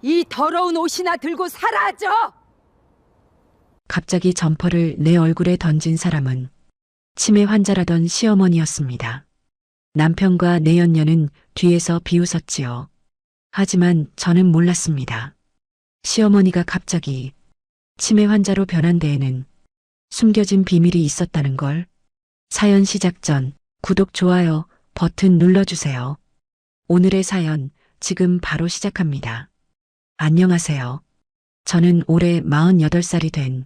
이 더러운 옷이나 들고 사라져! 갑자기 점퍼를 내 얼굴에 던진 사람은 치매 환자라던 시어머니였습니다. 남편과 내연녀는 뒤에서 비웃었지요. 하지만 저는 몰랐습니다. 시어머니가 갑자기 치매 환자로 변한 데에는 숨겨진 비밀이 있었다는 걸. 사연 시작 전 구독, 좋아요 버튼 눌러주세요. 오늘의 사연 지금 바로 시작합니다. 안녕하세요. 저는 올해 48살이 된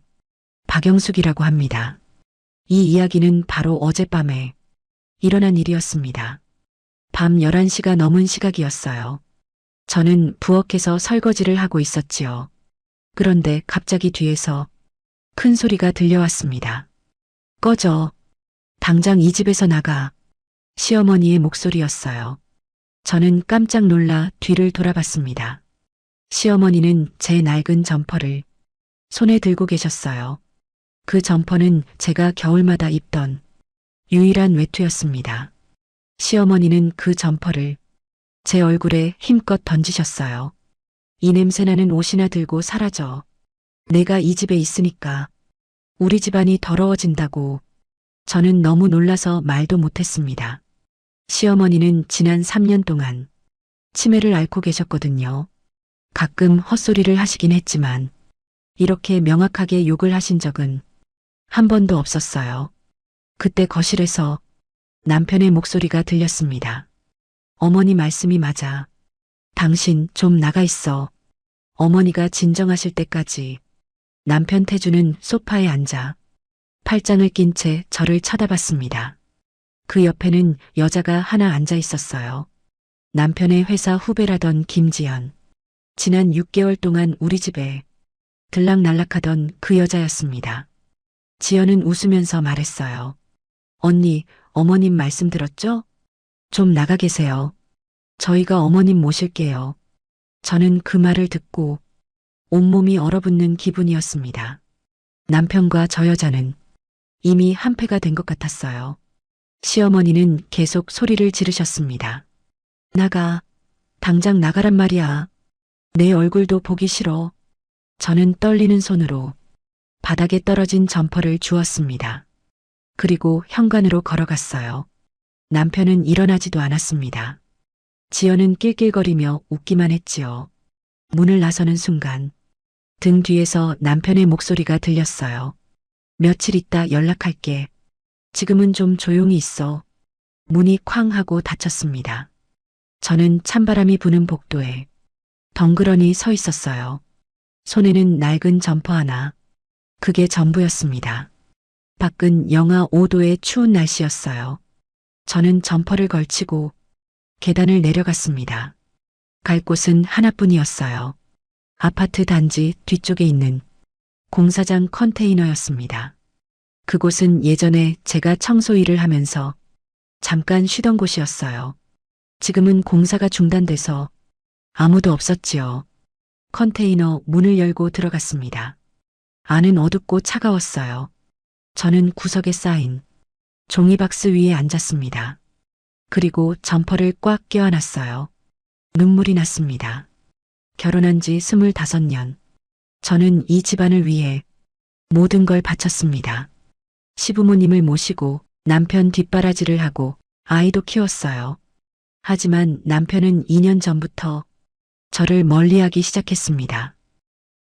박영숙이라고 합니다. 이 이야기는 바로 어젯밤에 일어난 일이었습니다. 밤 11시가 넘은 시각이었어요. 저는 부엌에서 설거지를 하고 있었지요. 그런데 갑자기 뒤에서 큰 소리가 들려왔습니다. 꺼져. 당장 이 집에서 나가. 시어머니의 목소리였어요. 저는 깜짝 놀라 뒤를 돌아봤습니다. 시어머니는 제 낡은 점퍼를 손에 들고 계셨어요. 그 점퍼는 제가 겨울마다 입던 유일한 외투였습니다. 시어머니는 그 점퍼를 제 얼굴에 힘껏 던지셨어요. 이 냄새나는 옷이나 들고 사라져. 내가 이 집에 있으니까 우리 집안이 더러워진다고. 저는 너무 놀라서 말도 못했습니다. 시어머니는 지난 3년 동안 치매를 앓고 계셨거든요. 가끔 헛소리를 하시긴 했지만 이렇게 명확하게 욕을 하신 적은 한 번도 없었어요. 그때 거실에서 남편의 목소리가 들렸습니다. 어머니 말씀이 맞아. 당신 좀 나가 있어. 어머니가 진정하실 때까지 남편 태주는 소파에 앉아 팔짱을 낀 채 저를 쳐다봤습니다. 그 옆에는 여자가 하나 앉아 있었어요. 남편의 회사 후배라던 김지연. 지난 6개월 동안 우리 집에 들락날락하던 그 여자였습니다. 지연은 웃으면서 말했어요. 언니, 어머님 말씀 들었죠? 좀 나가 계세요. 저희가 어머님 모실게요. 저는 그 말을 듣고 온몸이 얼어붙는 기분이었습니다. 남편과 저 여자는 이미 한패가 된 것 같았어요. 시어머니는 계속 소리를 지르셨습니다. 나가. 당장 나가란 말이야. 내 얼굴도 보기 싫어. 저는 떨리는 손으로 바닥에 떨어진 점퍼를 주웠습니다. 그리고 현관으로 걸어갔어요. 남편은 일어나지도 않았습니다. 지연은 낄낄거리며 웃기만 했지요. 문을 나서는 순간 등 뒤에서 남편의 목소리가 들렸어요. 며칠 있다 연락할게. 지금은 좀 조용히 있어. 문이 쾅 하고 닫혔습니다. 저는 찬바람이 부는 복도에 덩그러니 서 있었어요. 손에는 낡은 점퍼 하나. 그게 전부였습니다. 밖은 영하 5도의 추운 날씨였어요. 저는 점퍼를 걸치고 계단을 내려갔습니다. 갈 곳은 하나뿐이었어요. 아파트 단지 뒤쪽에 있는 공사장 컨테이너였습니다. 그곳은 예전에 제가 청소 일을 하면서 잠깐 쉬던 곳이었어요. 지금은 공사가 중단돼서 아무도 없었지요. 컨테이너 문을 열고 들어갔습니다. 안은 어둡고 차가웠어요. 저는 구석에 쌓인 종이박스 위에 앉았습니다. 그리고 점퍼를 꽉 껴안았어요. 눈물이 났습니다. 결혼한 지 25년. 저는 이 집안을 위해 모든 걸 바쳤습니다. 시부모님을 모시고 남편 뒷바라지를 하고 아이도 키웠어요. 하지만 남편은 2년 전부터 저를 멀리하기 시작했습니다.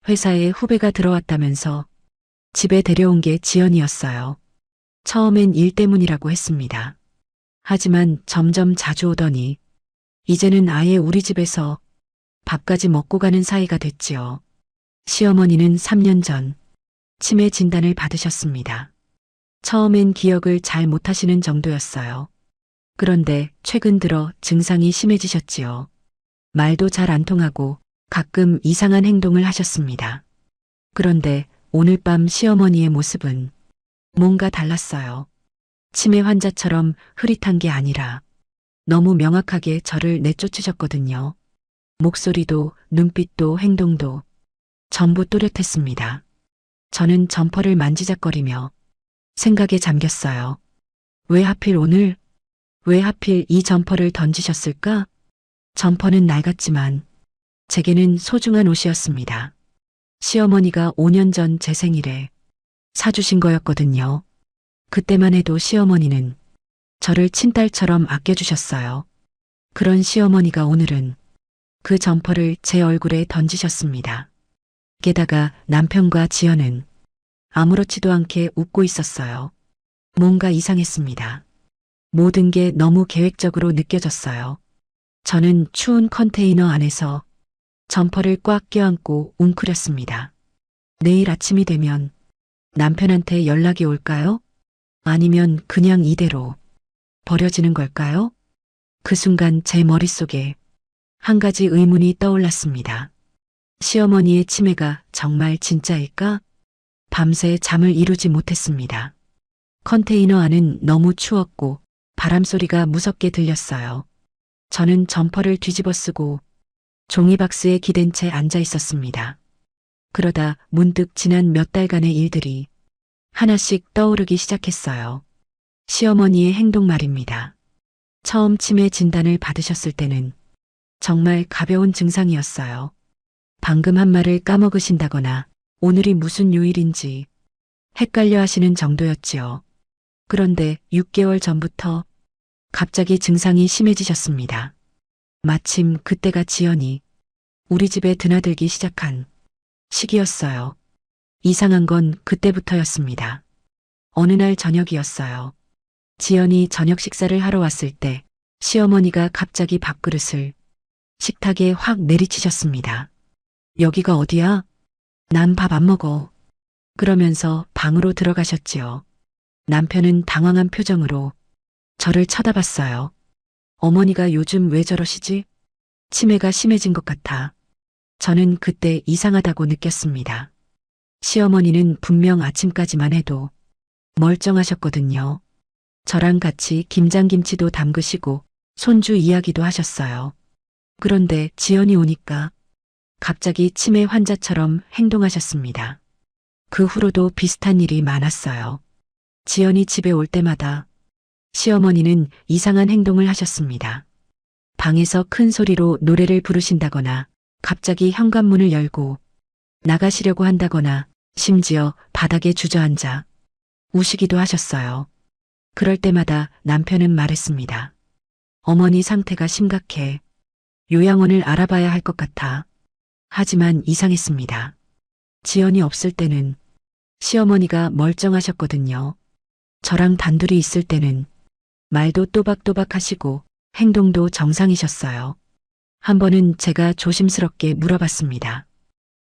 회사에 후배가 들어왔다면서 집에 데려온 게 지연이었어요. 처음엔 일 때문이라고 했습니다. 하지만 점점 자주 오더니 이제는 아예 우리 집에서 밥까지 먹고 가는 사이가 됐지요. 시어머니는 3년 전 치매 진단을 받으셨습니다. 처음엔 기억을 잘 못하시는 정도였어요. 그런데 최근 들어 증상이 심해지셨지요. 말도 잘 안 통하고 가끔 이상한 행동을 하셨습니다. 그런데 오늘 밤 시어머니의 모습은 뭔가 달랐어요. 치매 환자처럼 흐릿한 게 아니라 너무 명확하게 저를 내쫓으셨거든요. 목소리도 눈빛도 행동도 전부 또렷했습니다. 저는 점퍼를 만지작거리며 생각에 잠겼어요. 왜 하필 오늘? 왜 하필 이 점퍼를 던지셨을까? 점퍼는 낡았지만 제게는 소중한 옷이었습니다. 시어머니가 5년 전 제 생일에 사주신 거였거든요. 그때만 해도 시어머니는 저를 친딸처럼 아껴주셨어요. 그런 시어머니가 오늘은 그 점퍼를 제 얼굴에 던지셨습니다. 게다가 남편과 지연은 아무렇지도 않게 웃고 있었어요. 뭔가 이상했습니다. 모든 게 너무 계획적으로 느껴졌어요. 저는 추운 컨테이너 안에서 점퍼를 꽉 껴안고 웅크렸습니다. 내일 아침이 되면 남편한테 연락이 올까요? 아니면 그냥 이대로 버려지는 걸까요? 그 순간 제 머릿속에 한 가지 의문이 떠올랐습니다. 시어머니의 치매가 정말 진짜일까? 밤새 잠을 이루지 못했습니다. 컨테이너 안은 너무 추웠고 바람 소리가 무섭게 들렸어요. 저는 점퍼를 뒤집어 쓰고 종이박스에 기댄 채 앉아 있었습니다. 그러다 문득 지난 몇 달간의 일들이 하나씩 떠오르기 시작했어요. 시어머니의 행동 말입니다. 처음 치매 진단을 받으셨을 때는 정말 가벼운 증상이었어요. 방금 한 말을 까먹으신다거나 오늘이 무슨 요일인지 헷갈려 하시는 정도였지요. 그런데 6개월 전부터 갑자기 증상이 심해지셨습니다. 마침 그때가 지연이 우리 집에 드나들기 시작한 시기였어요. 이상한 건 그때부터였습니다. 어느 날 저녁이었어요. 지연이 저녁 식사를 하러 왔을 때 시어머니가 갑자기 밥그릇을 식탁에 확 내리치셨습니다. 여기가 어디야? 난 밥 안 먹어. 그러면서 방으로 들어가셨지요. 남편은 당황한 표정으로 저를 쳐다봤어요. 어머니가 요즘 왜 저러시지? 치매가 심해진 것 같아. 저는 그때 이상하다고 느꼈습니다. 시어머니는 분명 아침까지만 해도 멀쩡하셨거든요. 저랑 같이 김장김치도 담그시고 손주 이야기도 하셨어요. 그런데 지연이 오니까 갑자기 치매 환자처럼 행동하셨습니다. 그 후로도 비슷한 일이 많았어요. 지연이 집에 올 때마다 시어머니는 이상한 행동을 하셨습니다. 방에서 큰 소리로 노래를 부르신다거나 갑자기 현관문을 열고 나가시려고 한다거나 심지어 바닥에 주저앉아 우시기도 하셨어요. 그럴 때마다 남편은 말했습니다. 어머니 상태가 심각해. 요양원을 알아봐야 할 것 같아. 하지만 이상했습니다. 지연이 없을 때는 시어머니가 멀쩡하셨거든요. 저랑 단둘이 있을 때는 말도 또박또박 하시고 행동도 정상이셨어요. 한 번은 제가 조심스럽게 물어봤습니다.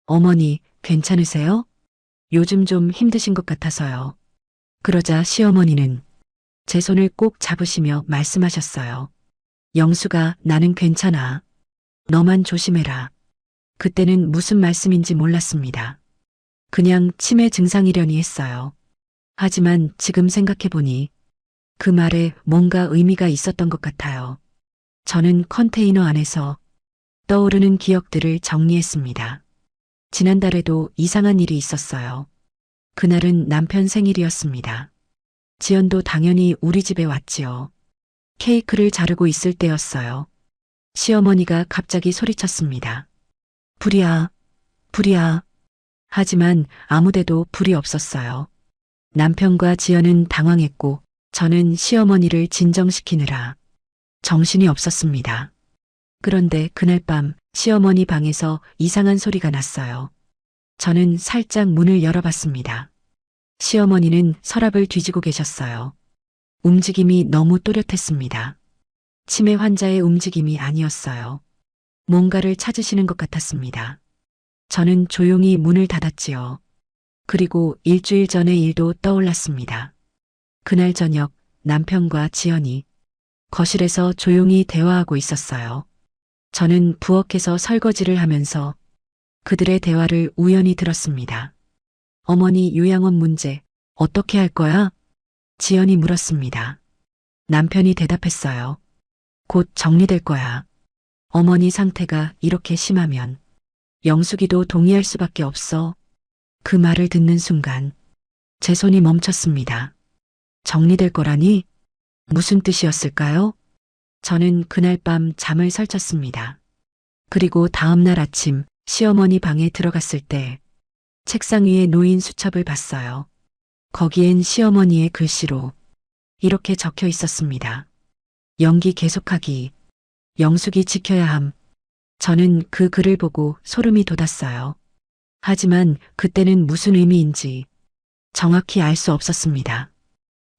어머니, 괜찮으세요? 요즘 좀 힘드신 것 같아서요. 그러자 시어머니는 제 손을 꼭 잡으시며 말씀하셨어요. 영수가 나는 괜찮아. 너만 조심해라. 그때는 무슨 말씀인지 몰랐습니다. 그냥 치매 증상이려니 했어요. 하지만 지금 생각해보니 그 말에 뭔가 의미가 있었던 것 같아요. 저는 컨테이너 안에서 떠오르는 기억들을 정리했습니다. 지난달에도 이상한 일이 있었어요. 그날은 남편 생일이었습니다. 지연도 당연히 우리 집에 왔지요. 케이크를 자르고 있을 때였어요. 시어머니가 갑자기 소리쳤습니다. 불이야, 불이야. 하지만 아무데도 불이 없었어요. 남편과 지연은 당황했고 저는 시어머니를 진정시키느라 정신이 없었습니다. 그런데 그날 밤 시어머니 방에서 이상한 소리가 났어요. 저는 살짝 문을 열어봤습니다. 시어머니는 서랍을 뒤지고 계셨어요. 움직임이 너무 또렷했습니다. 치매 환자의 움직임이 아니었어요. 뭔가를 찾으시는 것 같았습니다. 저는 조용히 문을 닫았지요. 그리고 일주일 전의 일도 떠올랐습니다. 그날 저녁 남편과 지연이 거실에서 조용히 대화하고 있었어요. 저는 부엌에서 설거지를 하면서 그들의 대화를 우연히 들었습니다. 어머니 요양원 문제 어떻게 할 거야? 지연이 물었습니다. 남편이 대답했어요. 곧 정리될 거야. 어머니 상태가 이렇게 심하면 영숙이도 동의할 수밖에 없어. 그 말을 듣는 순간 제 손이 멈췄습니다. 정리될 거라니? 무슨 뜻이었을까요? 저는 그날 밤 잠을 설쳤습니다. 그리고 다음날 아침 시어머니 방에 들어갔을 때 책상 위에 놓인 수첩을 봤어요. 거기엔 시어머니의 글씨로 이렇게 적혀 있었습니다. 연기 계속하기. 영숙이 지켜야 함. 저는 그 글을 보고 소름이 돋았어요. 하지만 그때는 무슨 의미인지 정확히 알 수 없었습니다.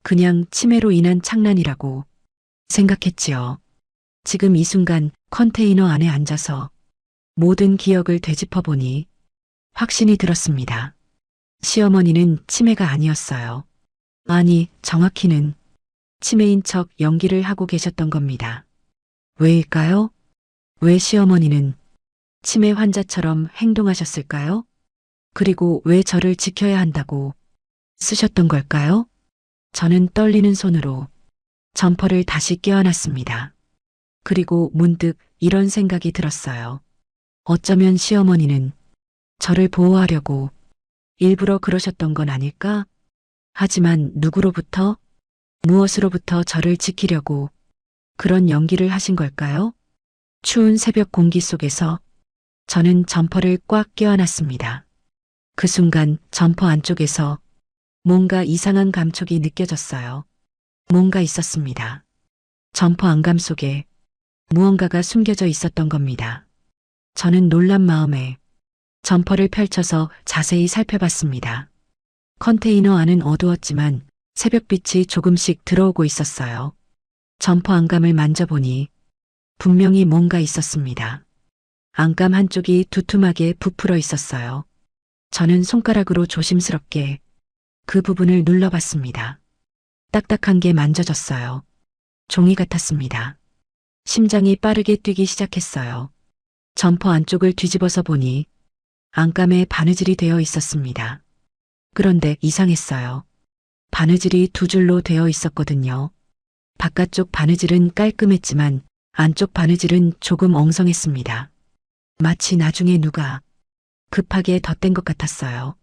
그냥 치매로 인한 창난이라고 생각했지요. 지금 이 순간 컨테이너 안에 앉아서 모든 기억을 되짚어보니 확신이 들었습니다. 시어머니는 치매가 아니었어요. 아니, 정확히는 치매인 척 연기를 하고 계셨던 겁니다. 왜일까요? 왜 시어머니는 치매 환자처럼 행동하셨을까요? 그리고 왜 저를 지켜야 한다고 쓰셨던 걸까요? 저는 떨리는 손으로 점퍼를 다시 껴안았습니다. 그리고 문득 이런 생각이 들었어요. 어쩌면 시어머니는 저를 보호하려고 일부러 그러셨던 건 아닐까? 하지만 누구로부터, 무엇으로부터 저를 지키려고 그런 연기를 하신 걸까요? 추운 새벽 공기 속에서 저는 점퍼를 꽉 껴안았습니다. 그 순간 점퍼 안쪽에서 뭔가 이상한 감촉이 느껴졌어요. 뭔가 있었습니다. 점퍼 안감 속에 무언가가 숨겨져 있었던 겁니다. 저는 놀란 마음에 점퍼를 펼쳐서 자세히 살펴봤습니다. 컨테이너 안은 어두웠지만 새벽빛이 조금씩 들어오고 있었어요. 점퍼 안감을 만져보니 분명히 뭔가 있었습니다. 안감 한쪽이 두툼하게 부풀어 있었어요. 저는 손가락으로 조심스럽게 그 부분을 눌러봤습니다. 딱딱한 게 만져졌어요. 종이 같았습니다. 심장이 빠르게 뛰기 시작했어요. 점퍼 안쪽을 뒤집어서 보니 안감에 바느질이 되어 있었습니다. 그런데 이상했어요. 바느질이 두 줄로 되어 있었거든요. 바깥쪽 바느질은 깔끔했지만 안쪽 바느질은 조금 엉성했습니다. 마치 나중에 누가 급하게 덧댄 것 같았어요.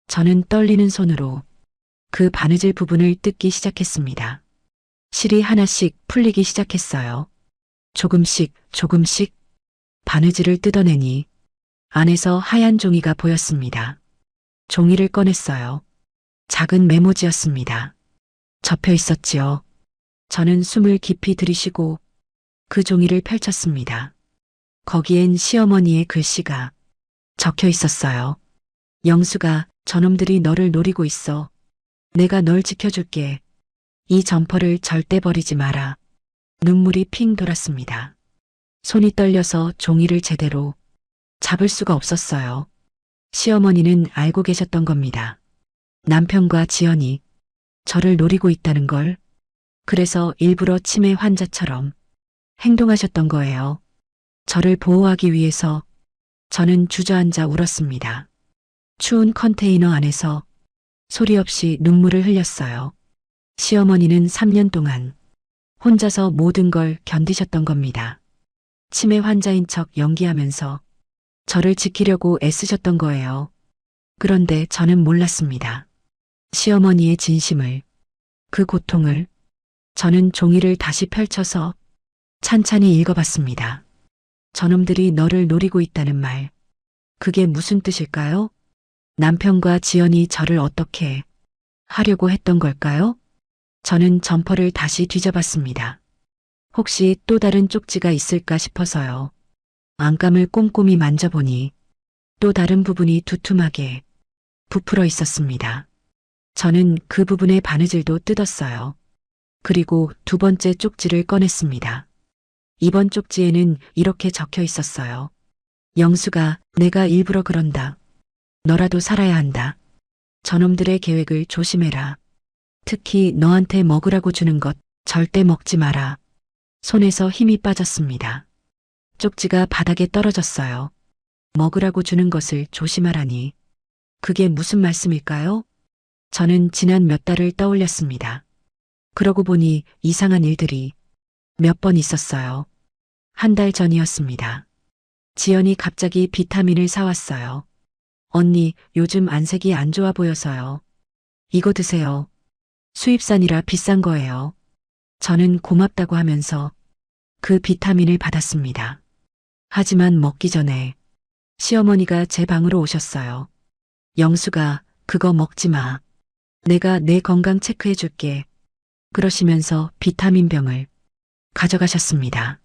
저는 떨리는 손으로 그 바느질 부분을 뜯기 시작했습니다. 실이 하나씩 풀리기 시작했어요. 조금씩 조금씩 바느질을 뜯어내니 안에서 하얀 종이가 보였습니다. 종이를 꺼냈어요. 작은 메모지였습니다. 접혀 있었지요. 저는 숨을 깊이 들이쉬고 그 종이를 펼쳤습니다. 거기엔 시어머니의 글씨가 적혀 있었어요. 영수가 저놈들이 너를 노리고 있어. 내가 널 지켜줄게. 이 점퍼를 절대 버리지 마라. 눈물이 핑 돌았습니다. 손이 떨려서 종이를 제대로 잡을 수가 없었어요. 시어머니는 알고 계셨던 겁니다. 남편과 지연이 저를 노리고 있다는 걸. 그래서 일부러 치매 환자처럼 행동하셨던 거예요. 저를 보호하기 위해서. 저는 주저앉아 울었습니다. 추운 컨테이너 안에서 소리 없이 눈물을 흘렸어요. 시어머니는 3년 동안 혼자서 모든 걸 견디셨던 겁니다. 치매 환자인 척 연기하면서 저를 지키려고 애쓰셨던 거예요. 그런데 저는 몰랐습니다. 시어머니의 진심을, 그 고통을. 저는 종이를 다시 펼쳐서 찬찬히 읽어봤습니다. 저놈들이 너를 노리고 있다는 말. 그게 무슨 뜻일까요? 남편과 지연이 저를 어떻게 하려고 했던 걸까요? 저는 점퍼를 다시 뒤져봤습니다. 혹시 또 다른 쪽지가 있을까 싶어서요. 안감을 꼼꼼히 만져보니 또 다른 부분이 두툼하게 부풀어 있었습니다. 저는 그 부분의 바느질도 뜯었어요. 그리고 두 번째 쪽지를 꺼냈습니다. 이번 쪽지에는 이렇게 적혀 있었어요. 영수가 내가 일부러 그런다. 너라도 살아야 한다. 저놈들의 계획을 조심해라. 특히 너한테 먹으라고 주는 것 절대 먹지 마라. 손에서 힘이 빠졌습니다. 쪽지가 바닥에 떨어졌어요. 먹으라고 주는 것을 조심하라니. 그게 무슨 말씀일까요? 저는 지난 몇 달을 떠올렸습니다. 그러고 보니 이상한 일들이 몇 번 있었어요. 한 달 전이었습니다. 지연이 갑자기 비타민을 사왔어요. 언니, 요즘 안색이 안 좋아 보여서요. 이거 드세요. 수입산이라 비싼 거예요. 저는 고맙다고 하면서 그 비타민을 받았습니다. 하지만 먹기 전에 시어머니가 제 방으로 오셨어요. 영수가 그거 먹지 마. 내가 내 건강 체크해 줄게. 그러시면서 비타민병을 가져가셨습니다.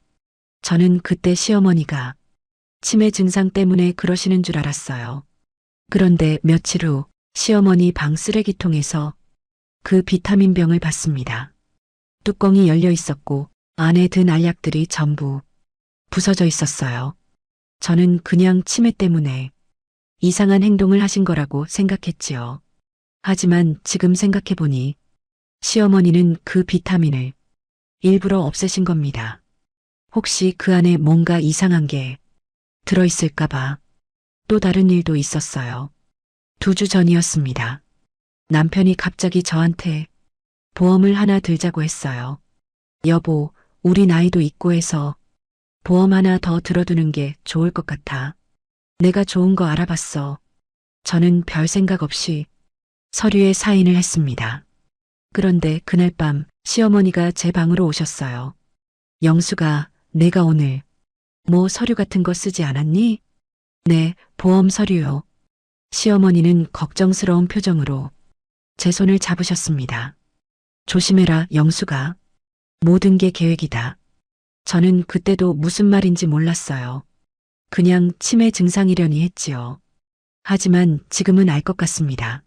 저는 그때 시어머니가 치매 증상 때문에 그러시는 줄 알았어요. 그런데 며칠 후 시어머니 방 쓰레기통에서 그 비타민병을 봤습니다. 뚜껑이 열려 있었고 안에 든 알약들이 전부 부서져 있었어요. 저는 그냥 치매 때문에 이상한 행동을 하신 거라고 생각했지요. 하지만 지금 생각해보니 시어머니는 그 비타민을 일부러 없애신 겁니다. 혹시 그 안에 뭔가 이상한 게 들어있을까봐. 또 다른 일도 있었어요. 2주 전이었습니다. 남편이 갑자기 저한테 보험을 하나 들자고 했어요. 여보, 우리 나이도 있고 해서 보험 하나 더 들어두는 게 좋을 것 같아. 내가 좋은 거 알아봤어. 저는 별 생각 없이 서류에 사인을 했습니다. 그런데 그날 밤 시어머니가 제 방으로 오셨어요. 영수가 내가 오늘 뭐 서류 같은 거 쓰지 않았니? 네, 보험 서류요. 시어머니는 걱정스러운 표정으로 제 손을 잡으셨습니다. 조심해라, 영수가. 모든 게 계획이다. 저는 그때도 무슨 말인지 몰랐어요. 그냥 치매 증상이려니 했지요. 하지만 지금은 알 것 같습니다.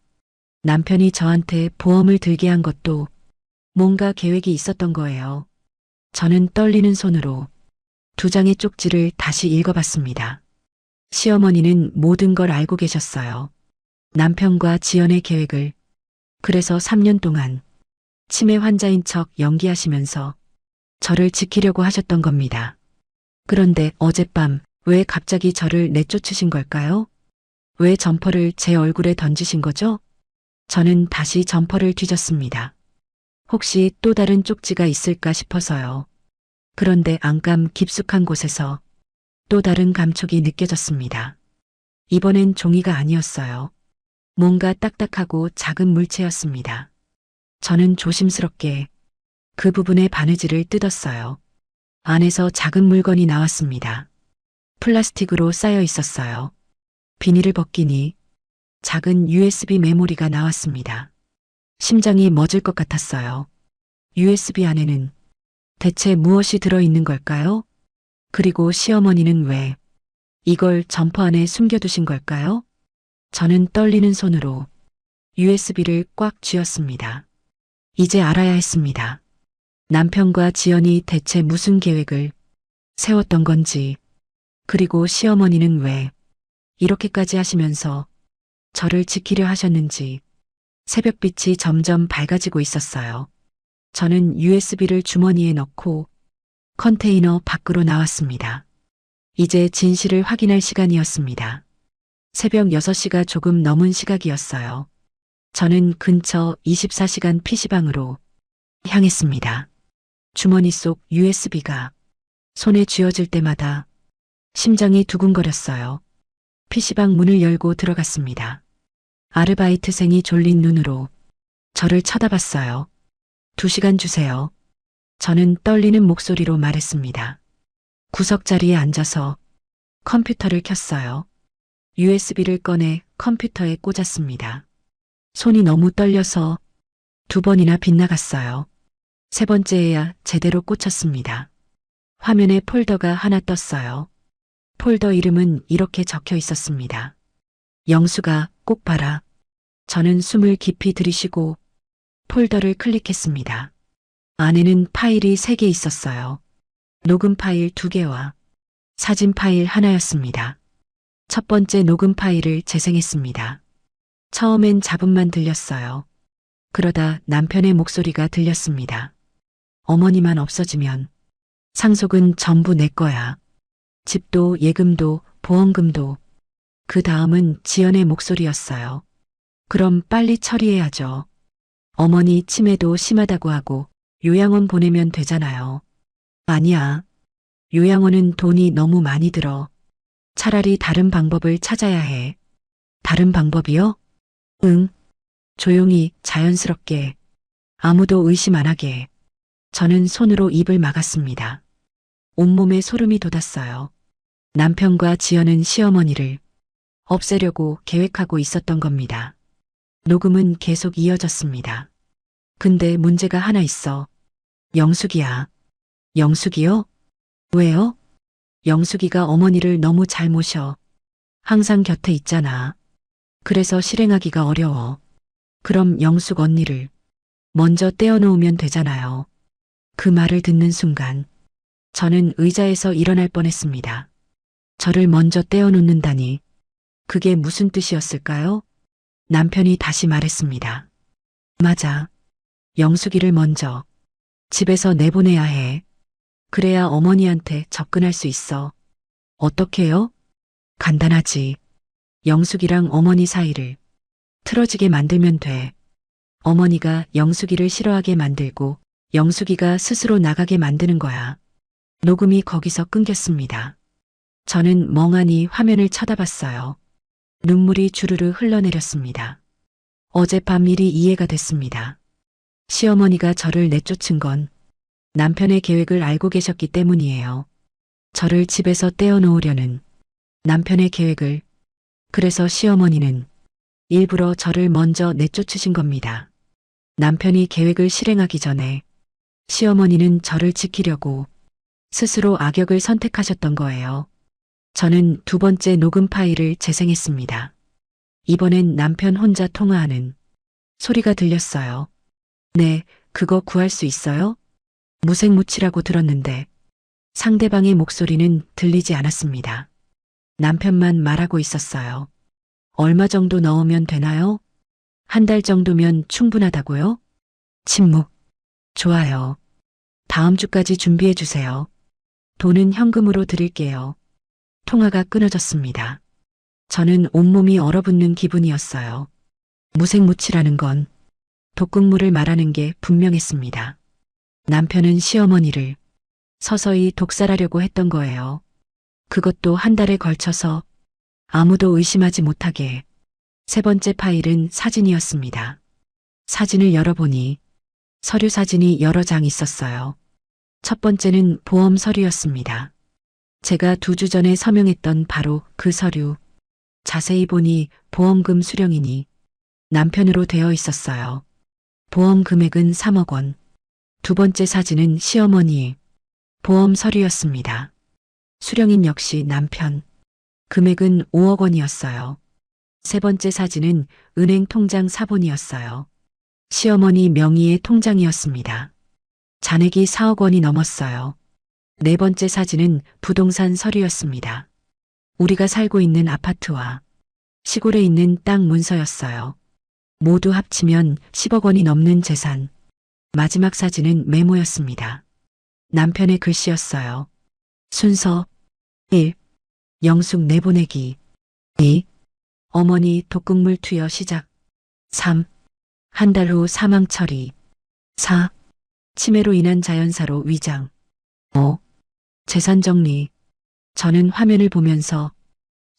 남편이 저한테 보험을 들게 한 것도 뭔가 계획이 있었던 거예요. 저는 떨리는 손으로 2장의 쪽지를 다시 읽어봤습니다. 시어머니는 모든 걸 알고 계셨어요. 남편과 지연의 계획을. 그래서 3년 동안 치매 환자인 척 연기하시면서 저를 지키려고 하셨던 겁니다. 그런데 어젯밤 왜 갑자기 저를 내쫓으신 걸까요? 왜 점퍼를 제 얼굴에 던지신 거죠? 저는 다시 점퍼를 뒤졌습니다. 혹시 또 다른 쪽지가 있을까 싶어서요. 그런데 안감 깊숙한 곳에서 또 다른 감촉이 느껴졌습니다. 이번엔 종이가 아니었어요. 뭔가 딱딱하고 작은 물체였습니다. 저는 조심스럽게 그 부분의 바느질을 뜯었어요. 안에서 작은 물건이 나왔습니다. 플라스틱으로 쌓여 있었어요. 비닐을 벗기니 작은 USB 메모리가 나왔습니다. 심장이 멎을 것 같았어요. USB 안에는 대체 무엇이 들어있는 걸까요? 그리고 시어머니는 왜 이걸 점퍼 안에 숨겨두신 걸까요? 저는 떨리는 손으로 USB를 꽉 쥐었습니다. 이제 알아야 했습니다. 남편과 지연이 대체 무슨 계획을 세웠던 건지, 그리고 시어머니는 왜 이렇게까지 하시면서 저를 지키려 하셨는지. 새벽빛이 점점 밝아지고 있었어요. 저는 USB를 주머니에 넣고 컨테이너 밖으로 나왔습니다. 이제 진실을 확인할 시간이었습니다. 새벽 6시가 조금 넘은 시각이었어요. 저는 근처 24시간 PC방으로 향했습니다. 주머니 속 USB가 손에 쥐어질 때마다 심장이 두근거렸어요. PC방 문을 열고 들어갔습니다. 아르바이트생이 졸린 눈으로 저를 쳐다봤어요. 2시간 주세요. 저는 떨리는 목소리로 말했습니다. 구석자리에 앉아서 컴퓨터를 켰어요. USB를 꺼내 컴퓨터에 꽂았습니다. 손이 너무 떨려서 2번이나 빗나갔어요. 3번째에야 제대로 꽂혔습니다. 화면에 폴더가 하나 떴어요. 폴더 이름은 이렇게 적혀 있었습니다. 영수가 꼭 봐라. 저는 숨을 깊이 들이쉬고 폴더를 클릭했습니다. 안에는 파일이 3개 있었어요. 녹음 파일 2개와 사진 파일 하나였습니다. 첫 번째 녹음 파일을 재생했습니다. 처음엔 잡음만 들렸어요. 그러다 남편의 목소리가 들렸습니다. 어머니만 없어지면 상속은 전부 내 거야. 집도 예금도 보험금도. 그 다음은 지연의 목소리였어요. 그럼 빨리 처리해야죠. 어머니 치매도 심하다고 하고 요양원 보내면 되잖아요. 아니야. 요양원은 돈이 너무 많이 들어. 차라리 다른 방법을 찾아야 해. 다른 방법이요? 응. 조용히 자연스럽게 아무도 의심 안 하게. 저는 손으로 입을 막았습니다. 온몸에 소름이 돋았어요. 남편과 지연은 시어머니를 없애려고 계획하고 있었던 겁니다. 녹음은 계속 이어졌습니다. 근데 문제가 하나 있어. 영숙이야. 영숙이요? 왜요? 영숙이가 어머니를 너무 잘 모셔. 항상 곁에 있잖아. 그래서 실행하기가 어려워. 그럼 영숙 언니를 먼저 떼어놓으면 되잖아요. 그 말을 듣는 순간 저는 의자에서 일어날 뻔했습니다. 저를 먼저 떼어놓는다니 그게 무슨 뜻이었을까요? 남편이 다시 말했습니다. 맞아. 영숙이를 먼저 집에서 내보내야 해. 그래야 어머니한테 접근할 수 있어. 어떻게요? 간단하지. 영숙이랑 어머니 사이를 틀어지게 만들면 돼. 어머니가 영숙이를 싫어하게 만들고 영숙이가 스스로 나가게 만드는 거야. 녹음이 거기서 끊겼습니다. 저는 멍하니 화면을 쳐다봤어요. 눈물이 주르르 흘러내렸습니다. 어젯밤 일이 이해가 됐습니다. 시어머니가 저를 내쫓은 건 남편의 계획을 알고 계셨기 때문이에요. 저를 집에서 떼어놓으려는 남편의 계획을. 그래서 시어머니는 일부러 저를 먼저 내쫓으신 겁니다. 남편이 계획을 실행하기 전에 시어머니는 저를 지키려고 스스로 악역을 선택하셨던 거예요. 저는 두 번째 녹음 파일을 재생했습니다. 이번엔 남편 혼자 통화하는 소리가 들렸어요. 네, 그거 구할 수 있어요? 무색무취라고 들었는데 상대방의 목소리는 들리지 않았습니다. 남편만 말하고 있었어요. 얼마 정도 넣으면 되나요? 한 달 정도면 충분하다고요? 침묵. 좋아요. 다음 주까지 준비해 주세요. 돈은 현금으로 드릴게요. 통화가 끊어졌습니다. 저는 온몸이 얼어붙는 기분이었어요. 무색무취라는 건 독극물을 말하는 게 분명했습니다. 남편은 시어머니를 서서히 독살하려고 했던 거예요. 그것도 한 달에 걸쳐서 아무도 의심하지 못하게. 세 번째 파일은 사진이었습니다. 사진을 열어보니 서류 사진이 여러 장 있었어요. 첫 번째는 보험 서류였습니다. 제가 2주 전에 서명했던 바로 그 서류. 자세히 보니 보험금 수령인이 남편으로 되어 있었어요. 보험 금액은 3억 원. 두 번째 사진은 시어머니의 보험 서류였습니다. 수령인 역시 남편. 금액은 5억 원이었어요. 세 번째 사진은 은행 통장 사본이었어요. 시어머니 명의의 통장이었습니다. 잔액이 4억 원이 넘었어요. 네 번째 사진은 부동산 서류였습니다. 우리가 살고 있는 아파트와 시골에 있는 땅 문서였어요. 모두 합치면 10억 원이 넘는 재산. 마지막 사진은 메모였습니다. 남편의 글씨였어요. 순서 1. 영숙 내보내기. 2. 어머니 독극물 투여 시작. 3. 한 달 후 사망 처리. 4. 치매로 인한 자연사로 위장. 5. 재산 정리. 저는 화면을 보면서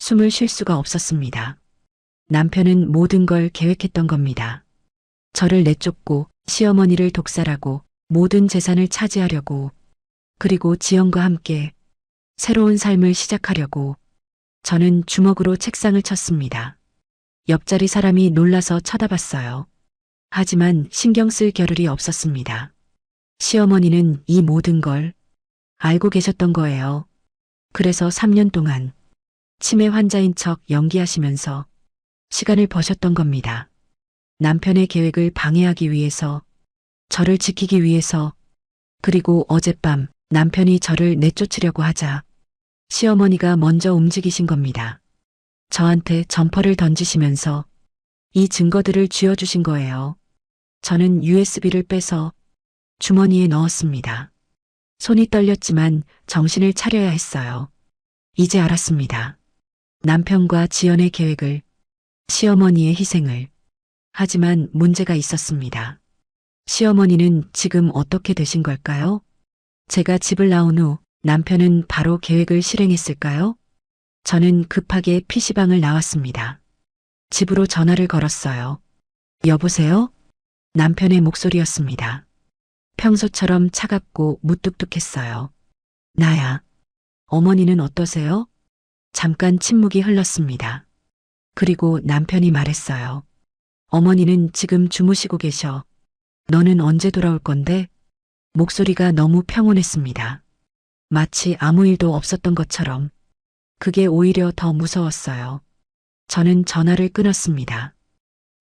숨을 쉴 수가 없었습니다. 남편은 모든 걸 계획했던 겁니다. 저를 내쫓고 시어머니를 독살하고 모든 재산을 차지하려고, 그리고 지연과 함께 새로운 삶을 시작하려고. 저는 주먹으로 책상을 쳤습니다. 옆자리 사람이 놀라서 쳐다봤어요. 하지만 신경 쓸 겨를이 없었습니다. 시어머니는 이 모든 걸 알고 계셨던 거예요. 그래서 3년 동안 치매 환자인 척 연기하시면서 시간을 버셨던 겁니다. 남편의 계획을 방해하기 위해서, 저를 지키기 위해서. 그리고 어젯밤 남편이 저를 내쫓으려고 하자 시어머니가 먼저 움직이신 겁니다. 저한테 점퍼를 던지시면서 이 증거들을 쥐어주신 거예요. 저는 USB를 빼서 주머니에 넣었습니다. 손이 떨렸지만 정신을 차려야 했어요. 이제 알았습니다. 남편과 지연의 계획을, 시어머니의 희생을. 하지만 문제가 있었습니다. 시어머니는 지금 어떻게 되신 걸까요? 제가 집을 나온 후 남편은 바로 계획을 실행했을까요? 저는 급하게 PC방을 나왔습니다. 집으로 전화를 걸었어요. 여보세요? 남편의 목소리였습니다. 평소처럼 차갑고 무뚝뚝했어요. 나야. 어머니는 어떠세요? 잠깐 침묵이 흘렀습니다. 그리고 남편이 말했어요. 어머니는 지금 주무시고 계셔. 너는 언제 돌아올 건데? 목소리가 너무 평온했습니다. 마치 아무 일도 없었던 것처럼. 그게 오히려 더 무서웠어요. 저는 전화를 끊었습니다.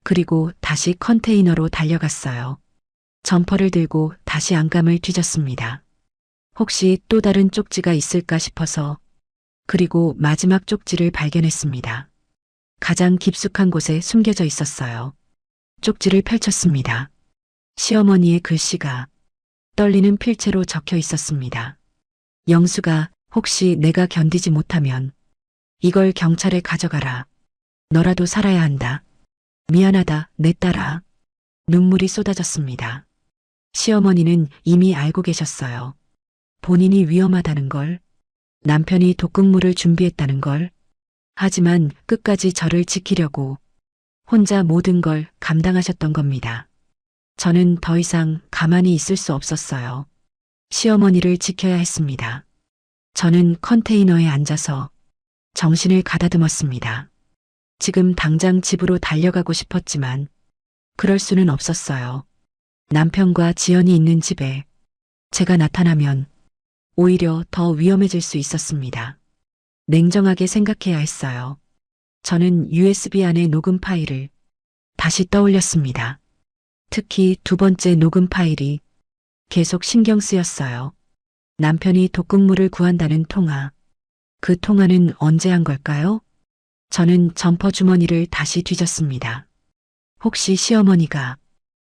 그리고 다시 컨테이너로 달려갔어요. 점퍼를 들고 다시 안감을 뒤졌습니다. 혹시 또 다른 쪽지가 있을까 싶어서. 그리고 마지막 쪽지를 발견했습니다. 가장 깊숙한 곳에 숨겨져 있었어요. 쪽지를 펼쳤습니다. 시어머니의 글씨가 떨리는 필체로 적혀 있었습니다. 영수가 혹시 내가 견디지 못하면 이걸 경찰에 가져가라. 너라도 살아야 한다. 미안하다, 내 딸아. 눈물이 쏟아졌습니다. 시어머니는 이미 알고 계셨어요. 본인이 위험하다는 걸, 남편이 독극물을 준비했다는 걸, 하지만 끝까지 저를 지키려고 혼자 모든 걸 감당하셨던 겁니다. 저는 더 이상 가만히 있을 수 없었어요. 시어머니를 지켜야 했습니다. 저는 컨테이너에 앉아서 정신을 가다듬었습니다. 지금 당장 집으로 달려가고 싶었지만 그럴 수는 없었어요. 남편과 지연이 있는 집에 제가 나타나면 오히려 더 위험해질 수 있었습니다. 냉정하게 생각해야 했어요. 저는 USB 안의 녹음 파일을 다시 떠올렸습니다. 특히 두 번째 녹음 파일이 계속 신경 쓰였어요. 남편이 독극물을 구한다는 통화. 그 통화는 언제 한 걸까요? 저는 점퍼 주머니를 다시 뒤졌습니다. 혹시 시어머니가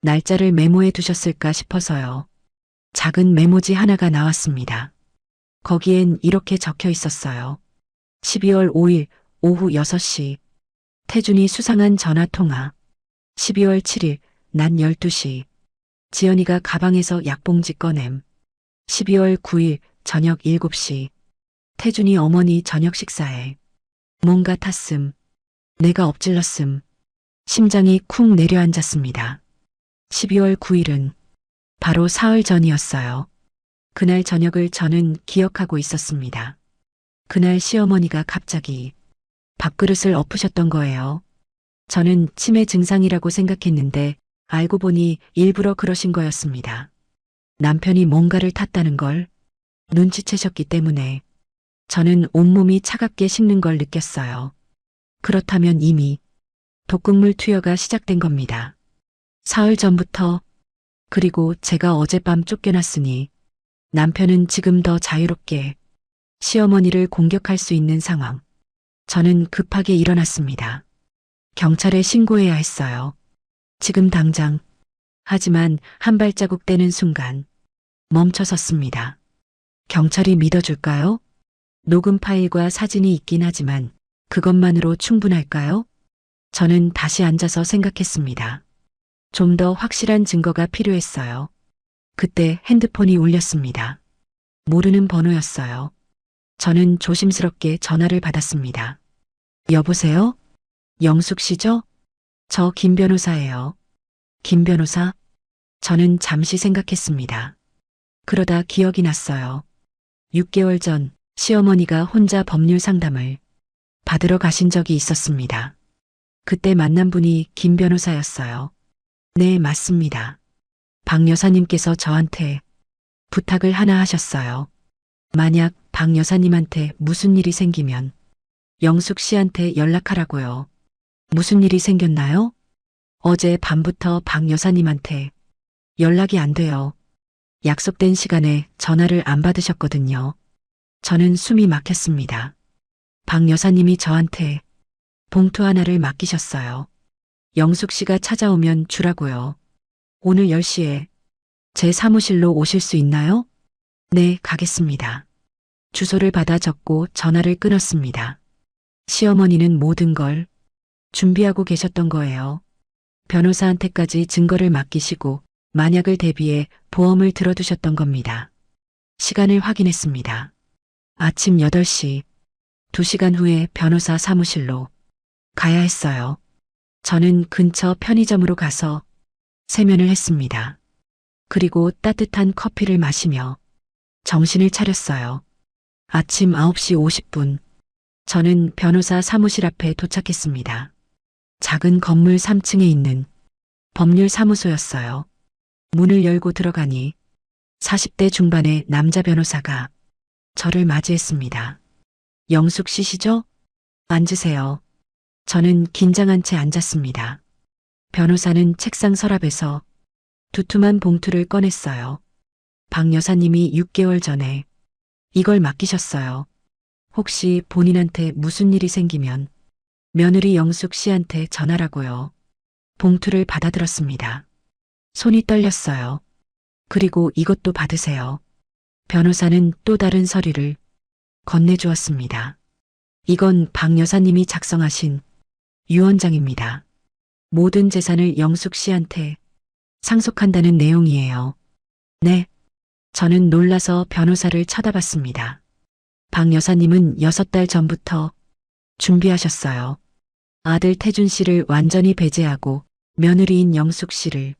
날짜를 메모해 두셨을까 싶어서요. 작은 메모지 하나가 나왔습니다. 거기엔 이렇게 적혀 있었어요. 12월 5일 오후 6시 태준이 수상한 전화통화. 12월 7일 낮 12시 지연이가 가방에서 약봉지 꺼냄. 12월 9일 저녁 7시 태준이 어머니 저녁 식사에 뭔가 탔음. 내가 엎질렀음. 심장이 쿵 내려앉았습니다. 12월 9일은 바로 사흘 전이었어요. 그날 저녁을 저는 기억하고 있었습니다. 그날 시어머니가 갑자기 밥그릇을 엎으셨던 거예요. 저는 치매 증상이라고 생각했는데 알고 보니 일부러 그러신 거였습니다. 남편이 뭔가를 탔다는 걸 눈치채셨기 때문에 저는 온몸이 차갑게 식는 걸 느꼈어요. 그렇다면 이미 독극물 투여가 시작된 겁니다. 사흘 전부터. 그리고 제가 어젯밤 쫓겨났으니 남편은 지금 더 자유롭게 시어머니를 공격할 수 있는 상황. 저는 급하게 일어났습니다. 경찰에 신고해야 했어요. 지금 당장. 하지만 한 발자국 떼는 순간 멈춰섰습니다. 경찰이 믿어줄까요? 녹음 파일과 사진이 있긴 하지만 그것만으로 충분할까요? 저는 다시 앉아서 생각했습니다. 좀 더 확실한 증거가 필요했어요. 그때 핸드폰이 울렸습니다. 모르는 번호였어요. 저는 조심스럽게 전화를 받았습니다. 여보세요? 영숙 씨죠? 저 김 변호사예요. 김 변호사? 저는 잠시 생각했습니다. 그러다 기억이 났어요. 6개월 전 시어머니가 혼자 법률 상담을 받으러 가신 적이 있었습니다. 그때 만난 분이 김 변호사였어요. 네, 맞습니다. 박 여사님께서 저한테 부탁을 하나 하셨어요. 만약 박 여사님한테 무슨 일이 생기면 영숙 씨한테 연락하라고요. 무슨 일이 생겼나요? 어제 밤부터 박 여사님한테 연락이 안 돼요. 약속된 시간에 전화를 안 받으셨거든요. 저는 숨이 막혔습니다. 박 여사님이 저한테 봉투 하나를 맡기셨어요. 영숙 씨가 찾아오면 주라고요. 오늘 10시에 제 사무실로 오실 수 있나요? 네, 가겠습니다. 주소를 받아 적고 전화를 끊었습니다. 시어머니는 모든 걸 준비하고 계셨던 거예요. 변호사한테까지 증거를 맡기시고 만약을 대비해 보험을 들어두셨던 겁니다. 시간을 확인했습니다. 아침 8시, 2시간 후에 변호사 사무실로 가야 했어요. 저는 근처 편의점으로 가서 세면을 했습니다. 그리고 따뜻한 커피를 마시며 정신을 차렸어요. 아침 9시 50분. 저는 변호사 사무실 앞에 도착했습니다. 작은 건물 3층에 있는 법률사무소였어요. 문을 열고 들어가니 40대 중반의 남자 변호사가 저를 맞이했습니다. 영숙 씨시죠? 앉으세요. 저는 긴장한 채 앉았습니다. 변호사는 책상 서랍에서 두툼한 봉투를 꺼냈어요. 박 여사님이 6개월 전에 이걸 맡기셨어요. 혹시 본인한테 무슨 일이 생기면 며느리 영숙 씨한테 전하라고요. 봉투를 받아들었습니다. 손이 떨렸어요. 그리고 이것도 받으세요. 변호사는 또 다른 서류를 건네주었습니다. 이건 박 여사님이 작성하신 유언장입니다. 모든 재산을 영숙 씨한테 상속한다는 내용이에요. 네. 저는 놀라서 변호사를 쳐다봤습니다. 박 여사님은 6달 전부터 준비하셨어요. 아들 태준 씨를 완전히 배제하고 며느리인 영숙 씨를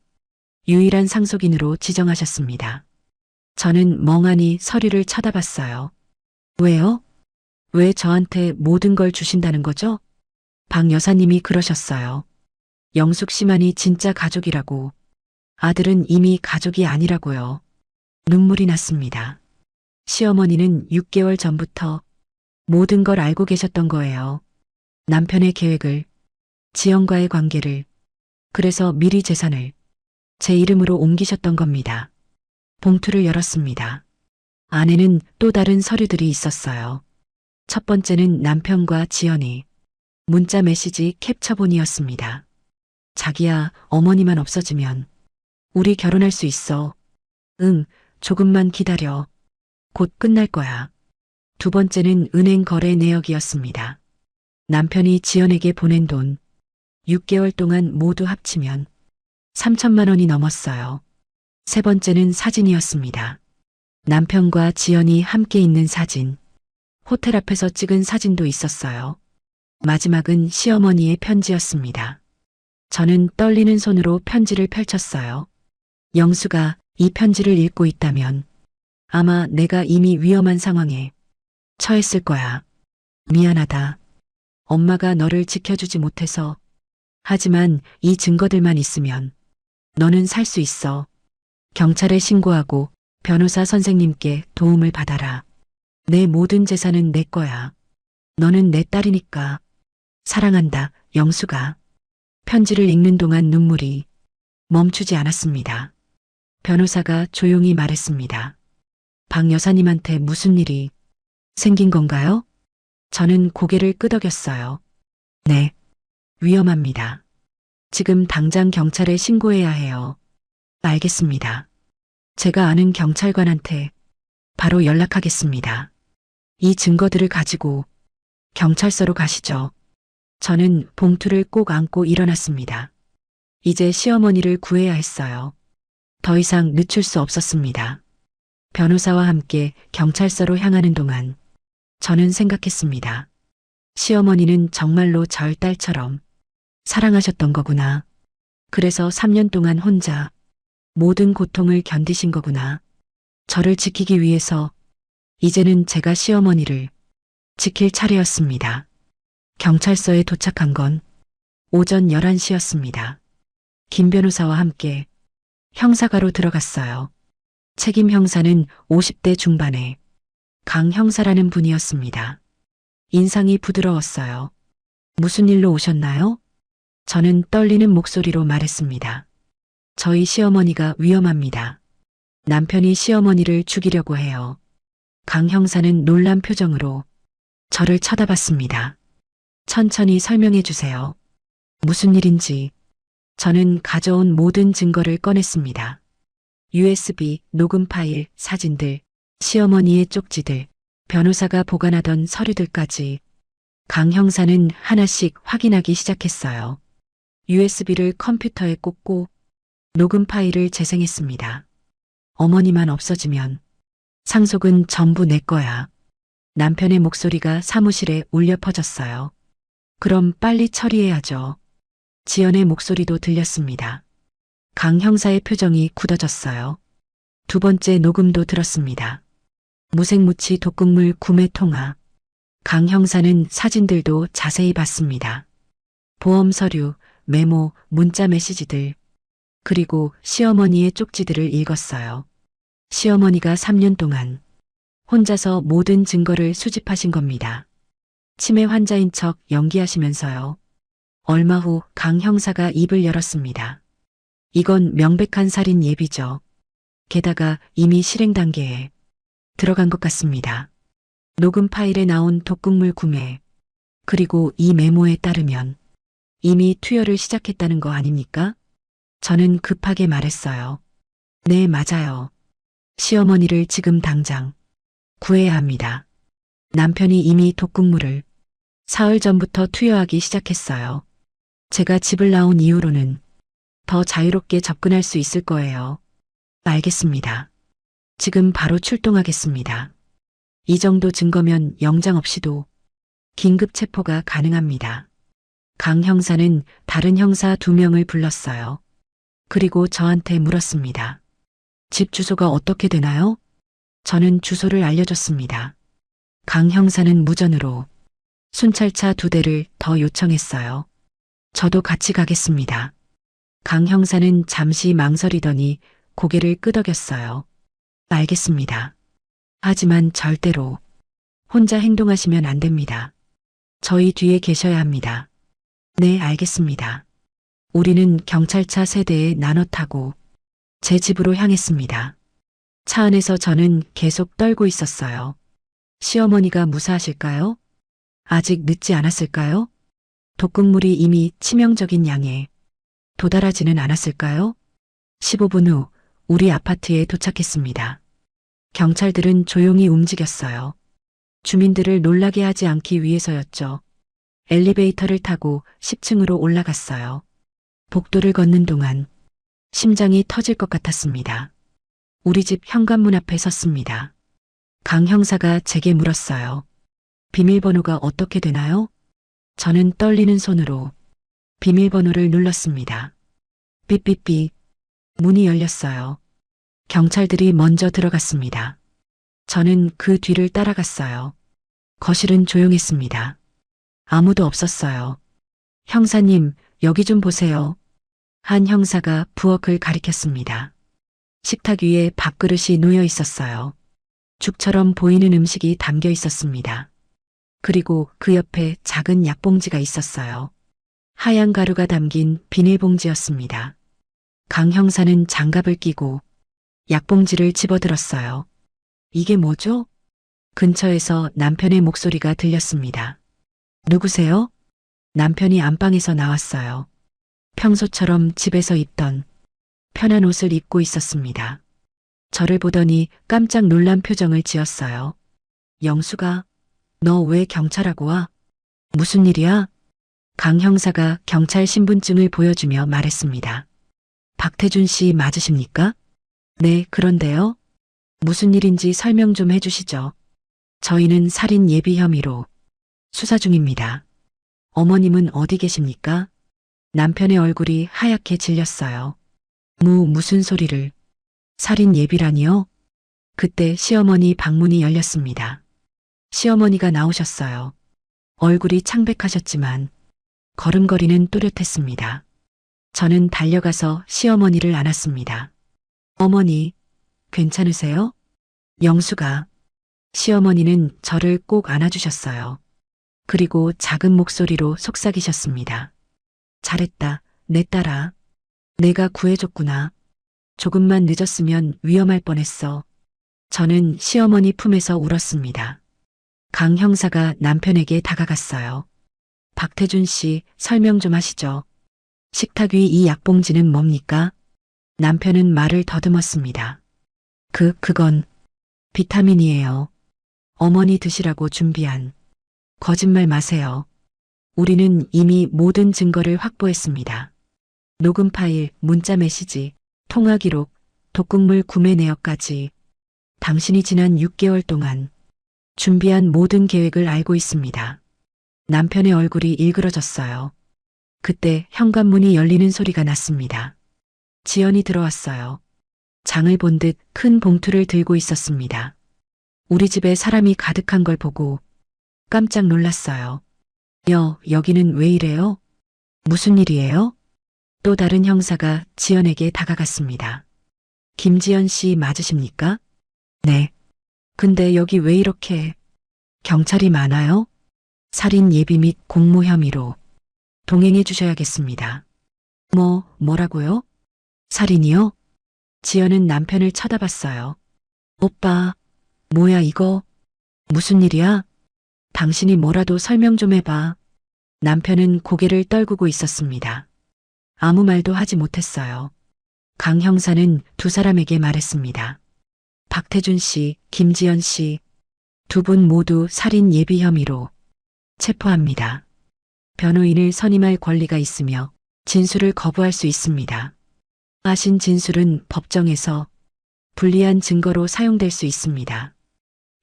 유일한 상속인으로 지정하셨습니다. 저는 멍하니 서류를 쳐다봤어요. 왜요? 왜 저한테 모든 걸 주신다는 거죠? 박 여사님이 그러셨어요. 영숙 씨만이 진짜 가족이라고. 아들은 이미 가족이 아니라고요. 눈물이 났습니다. 시어머니는 6개월 전부터 모든 걸 알고 계셨던 거예요. 남편의 계획을, 지영과의 관계를, 그래서 미리 재산을 제 이름으로 옮기셨던 겁니다. 봉투를 열었습니다. 안에는 또 다른 서류들이 있었어요. 첫 번째는 남편과 지연이 문자 메시지 캡처본이었습니다. 자기야, 어머니만 없어지면 우리 결혼할 수 있어. 응, 조금만 기다려. 곧 끝날 거야. 두 번째는 은행 거래 내역이었습니다. 남편이 지연에게 보낸 돈 6개월 동안 모두 합치면 3천만 원이 넘었어요. 세 번째는 사진이었습니다. 남편과 지연이 함께 있는 사진. 호텔 앞에서 찍은 사진도 있었어요. 마지막은 시어머니의 편지였습니다. 저는 떨리는 손으로 편지를 펼쳤어요. 영수가 이 편지를 읽고 있다면 아마 내가 이미 위험한 상황에 처했을 거야. 미안하다. 엄마가 너를 지켜주지 못해서. 하지만 이 증거들만 있으면 너는 살 수 있어. 경찰에 신고하고 변호사 선생님께 도움을 받아라. 내 모든 재산은 내 거야. 너는 내 딸이니까. 사랑한다, 영수가. 편지를 읽는 동안 눈물이 멈추지 않았습니다. 변호사가 조용히 말했습니다. 박 여사님한테 무슨 일이 생긴 건가요? 저는 고개를 끄덕였어요. 네, 위험합니다. 지금 당장 경찰에 신고해야 해요. 알겠습니다. 제가 아는 경찰관한테 바로 연락하겠습니다. 이 증거들을 가지고 경찰서로 가시죠. 저는 봉투를 꼭 안고 일어났습니다. 이제 시어머니를 구해야 했어요. 더 이상 늦출 수 없었습니다. 변호사와 함께 경찰서로 향하는 동안 저는 생각했습니다. 시어머니는 정말로 절 딸처럼 사랑하셨던 거구나. 그래서 3년 동안 혼자 모든 고통을 견디신 거구나. 저를 지키기 위해서 이제는 제가 시어머니를 지킬 차례였습니다. 경찰서에 도착한 건 오전 11시였습니다. 김 변호사와 함께 형사가로 들어갔어요. 책임 형사는 50대 중반의 강 형사라는 분이었습니다. 인상이 부드러웠어요. 무슨 일로 오셨나요? 저는 떨리는 목소리로 말했습니다. 저희 시어머니가 위험합니다. 남편이 시어머니를 죽이려고 해요. 강 형사는 놀란 표정으로 저를 쳐다봤습니다. 천천히 설명해 주세요. 무슨 일인지. 저는 가져온 모든 증거를 꺼냈습니다. USB, 녹음 파일, 사진들, 시어머니의 쪽지들, 변호사가 보관하던 서류들까지 강 형사는 하나씩 확인하기 시작했어요. USB를 컴퓨터에 꽂고 녹음 파일을 재생했습니다. 어머니만 없어지면 상속은 전부 내 거야. 남편의 목소리가 사무실에 울려 퍼졌어요. 그럼 빨리 처리해야죠. 지연의 목소리도 들렸습니다. 강 형사의 표정이 굳어졌어요. 두 번째 녹음도 들었습니다. 무색무치 독극물 구매 통화. 강 형사는 사진들도 자세히 봤습니다. 보험 서류, 메모, 문자 메시지들, 그리고 시어머니의 쪽지들을 읽었어요. 시어머니가 3년 동안 혼자서 모든 증거를 수집하신 겁니다. 치매 환자인 척 연기하시면서요. 얼마 후 강 형사가 입을 열었습니다. 이건 명백한 살인 예비죠. 게다가 이미 실행 단계에 들어간 것 같습니다. 녹음 파일에 나온 독극물 구매, 그리고 이 메모에 따르면 이미 투여를 시작했다는 거 아닙니까? 저는 급하게 말했어요. 네, 맞아요. 시어머니를 지금 당장 구해야 합니다. 남편이 이미 독극물을 사흘 전부터 투여하기 시작했어요. 제가 집을 나온 이후로는 더 자유롭게 접근할 수 있을 거예요. 알겠습니다. 지금 바로 출동하겠습니다. 이 정도 증거면 영장 없이도 긴급 체포가 가능합니다. 강 형사는 다른 형사 2명을 불렀어요. 그리고 저한테 물었습니다. 집 주소가 어떻게 되나요? 저는 주소를 알려줬습니다. 강 형사는 무전으로 순찰차 2대를 더 요청했어요. 저도 같이 가겠습니다. 강 형사는 잠시 망설이더니 고개를 끄덕였어요. 알겠습니다. 하지만 절대로 혼자 행동하시면 안 됩니다. 저희 뒤에 계셔야 합니다. 네, 알겠습니다. 우리는 경찰차 3대에 나눠 타고 제 집으로 향했습니다. 차 안에서 저는 계속 떨고 있었어요. 시어머니가 무사하실까요? 아직 늦지 않았을까요? 독극물이 이미 치명적인 양에 도달하지는 않았을까요? 15분 후 우리 아파트에 도착했습니다. 경찰들은 조용히 움직였어요. 주민들을 놀라게 하지 않기 위해서였죠. 엘리베이터를 타고 10층으로 올라갔어요. 복도를 걷는 동안 심장이 터질 것 같았습니다. 우리 집 현관문 앞에 섰습니다. 강 형사가 제게 물었어요. 비밀번호가 어떻게 되나요? 저는 떨리는 손으로 비밀번호를 눌렀습니다. 삐삐삐. 문이 열렸어요. 경찰들이 먼저 들어갔습니다. 저는 그 뒤를 따라갔어요. 거실은 조용했습니다. 아무도 없었어요. 형사님, 여기 좀 보세요. 한 형사가 부엌을 가리켰습니다. 식탁 위에 밥그릇이 놓여 있었어요. 죽처럼 보이는 음식이 담겨 있었습니다. 그리고 그 옆에 작은 약봉지가 있었어요. 하얀 가루가 담긴 비닐봉지였습니다. 강 형사는 장갑을 끼고 약봉지를 집어들었어요. 이게 뭐죠? 근처에서 남편의 목소리가 들렸습니다. 누구세요? 남편이 안방에서 나왔어요. 평소처럼 집에서 입던 편한 옷을 입고 있었습니다. 저를 보더니 깜짝 놀란 표정을 지었어요. 영수가, 너 왜 경찰하고 와? 무슨 일이야? 강 형사가 경찰 신분증을 보여주며 말했습니다. 박태준 씨 맞으십니까? 네, 그런데요. 무슨 일인지 설명 좀 해주시죠. 저희는 살인 예비 혐의로 수사 중입니다. 어머님은 어디 계십니까? 남편의 얼굴이 하얗게 질렸어요. 무슨 소리를. 살인 예비라니요? 그때 시어머니 방문이 열렸습니다. 시어머니가 나오셨어요. 얼굴이 창백하셨지만 걸음걸이는 또렷했습니다. 저는 달려가서 시어머니를 안았습니다. 어머니, 괜찮으세요? 영수가. 시어머니는 저를 꼭 안아주셨어요. 그리고 작은 목소리로 속삭이셨습니다. 잘했다, 내 딸아. 내가 구해줬구나. 조금만 늦었으면 위험할 뻔했어. 저는 시어머니 품에서 울었습니다. 강 형사가 남편에게 다가갔어요. 박태준 씨, 설명 좀 하시죠. 식탁 위 이 약봉지는 뭡니까? 남편은 말을 더듬었습니다. 그건 비타민이에요. 어머니 드시라고 준비한. 거짓말 마세요. 우리는 이미 모든 증거를 확보했습니다. 녹음 파일, 문자 메시지, 통화 기록, 독극물 구매 내역까지 당신이 지난 6개월 동안 준비한 모든 계획을 알고 있습니다. 남편의 얼굴이 일그러졌어요. 그때 현관문이 열리는 소리가 났습니다. 지연이 들어왔어요. 장을 본 듯 큰 봉투를 들고 있었습니다. 우리 집에 사람이 가득한 걸 보고 깜짝 놀랐어요. 여기는 왜 이래요? 무슨 일이에요? 또 다른 형사가 지연에게 다가갔습니다. 김지연 씨 맞으십니까? 네. 근데 여기 왜 이렇게 경찰이 많아요? 살인 예비 및 공모 혐의로 동행해 주셔야겠습니다. 뭐라고요? 살인이요? 지연은 남편을 쳐다봤어요. 오빠, 뭐야 이거? 무슨 일이야? 당신이 뭐라도 설명 좀 해봐. 남편은 고개를 떨구고 있었습니다. 아무 말도 하지 못했어요. 강 형사는 두 사람에게 말했습니다. 박태준 씨, 김지연 씨, 두 분 모두 살인 예비 혐의로 체포합니다. 변호인을 선임할 권리가 있으며 진술을 거부할 수 있습니다. 하신 진술은 법정에서 불리한 증거로 사용될 수 있습니다.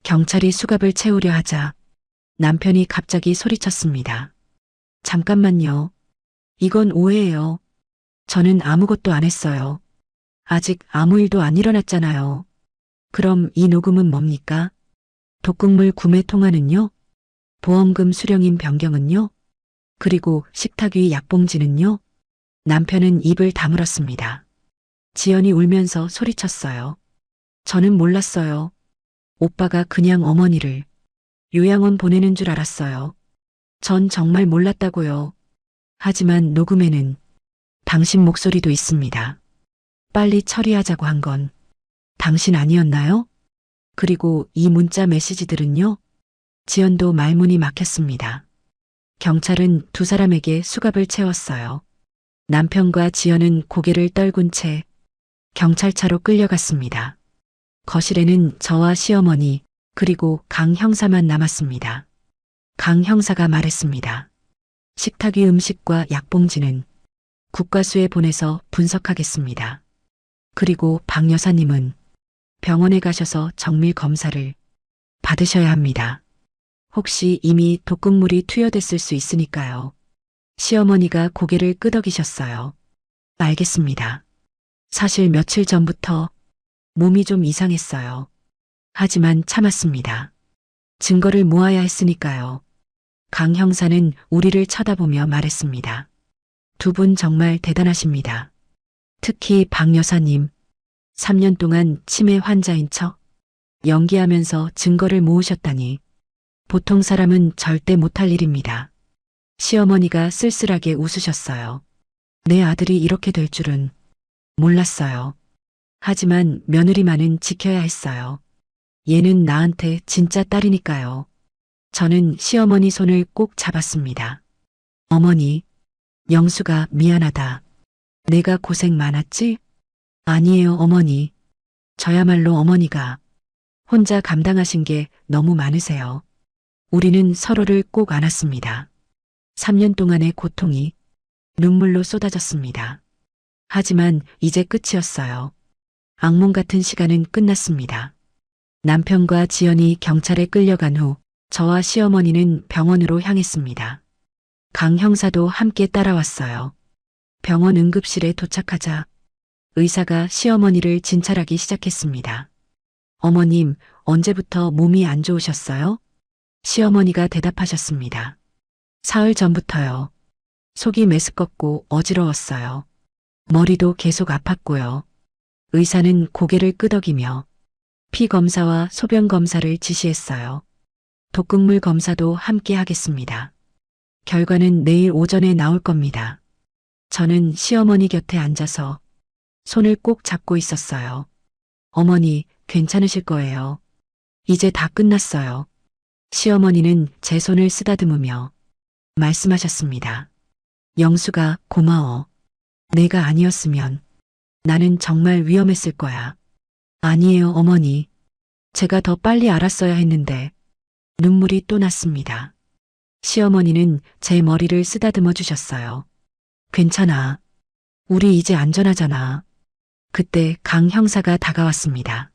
경찰이 수갑을 채우려 하자 남편이 갑자기 소리쳤습니다. 잠깐만요. 이건 오해예요. 저는 아무것도 안 했어요. 아직 아무 일도 안 일어났잖아요. 그럼 이 녹음은 뭡니까? 독극물 구매 통화는요? 보험금 수령인 변경은요? 그리고 식탁 위 약봉지는요? 남편은 입을 다물었습니다. 지연이 울면서 소리쳤어요. 저는 몰랐어요. 오빠가 그냥 어머니를 요양원 보내는 줄 알았어요. 전 정말 몰랐다고요. 하지만 녹음에는 당신 목소리도 있습니다. 빨리 처리하자고 한 건 당신 아니었나요? 그리고 이 문자 메시지들은요? 지연도 말문이 막혔습니다. 경찰은 두 사람에게 수갑을 채웠어요. 남편과 지연은 고개를 떨군 채 경찰차로 끌려갔습니다. 거실에는 저와 시어머니 그리고 강 형사만 남았습니다. 강 형사가 말했습니다. 식탁 위 음식과 약봉지는 국과수에 보내서 분석하겠습니다. 그리고 박 여사님은 병원에 가셔서 정밀 검사를 받으셔야 합니다. 혹시 이미 독극물이 투여됐을 수 있으니까요. 시어머니가 고개를 끄덕이셨어요. 알겠습니다. 사실 며칠 전부터 몸이 좀 이상했어요. 하지만 참았습니다. 증거를 모아야 했으니까요. 강 형사는 우리를 쳐다보며 말했습니다. 두 분 정말 대단하십니다. 특히 박 여사님, 3년 동안 치매 환자인 척 연기하면서 증거를 모으셨다니 보통 사람은 절대 못할 일입니다. 시어머니가 쓸쓸하게 웃으셨어요. 내 아들이 이렇게 될 줄은 몰랐어요. 하지만 며느리만은 지켜야 했어요. 얘는 나한테 진짜 딸이니까요. 저는 시어머니 손을 꼭 잡았습니다. 어머니, 영수가 미안하다. 내가 고생 많았지? 아니에요, 어머니. 저야말로 어머니가 혼자 감당하신 게 너무 많으세요. 우리는 서로를 꼭 안았습니다. 3년 동안의 고통이 눈물로 쏟아졌습니다. 하지만 이제 끝이었어요. 악몽 같은 시간은 끝났습니다. 남편과 지연이 경찰에 끌려간 후 저와 시어머니는 병원으로 향했습니다. 강 형사도 함께 따라왔어요. 병원 응급실에 도착하자 의사가 시어머니를 진찰하기 시작했습니다. 어머님, 언제부터 몸이 안 좋으셨어요? 시어머니가 대답하셨습니다. 사흘 전부터요. 속이 메스껍고 어지러웠어요. 머리도 계속 아팠고요. 의사는 고개를 끄덕이며 피 검사와 소변 검사를 지시했어요. 독극물 검사도 함께 하겠습니다. 결과는 내일 오전에 나올 겁니다. 저는 시어머니 곁에 앉아서 손을 꼭 잡고 있었어요. 어머니, 괜찮으실 거예요. 이제 다 끝났어요. 시어머니는 제 손을 쓰다듬으며 말씀하셨습니다. 영수가 고마워. 내가 아니었으면 나는 정말 위험했을 거야. 아니에요, 어머니. 제가 더 빨리 알았어야 했는데 눈물이 또 났습니다. 시어머니는 제 머리를 쓰다듬어 주셨어요. 괜찮아. 우리 이제 안전하잖아. 그때 강 형사가 다가왔습니다.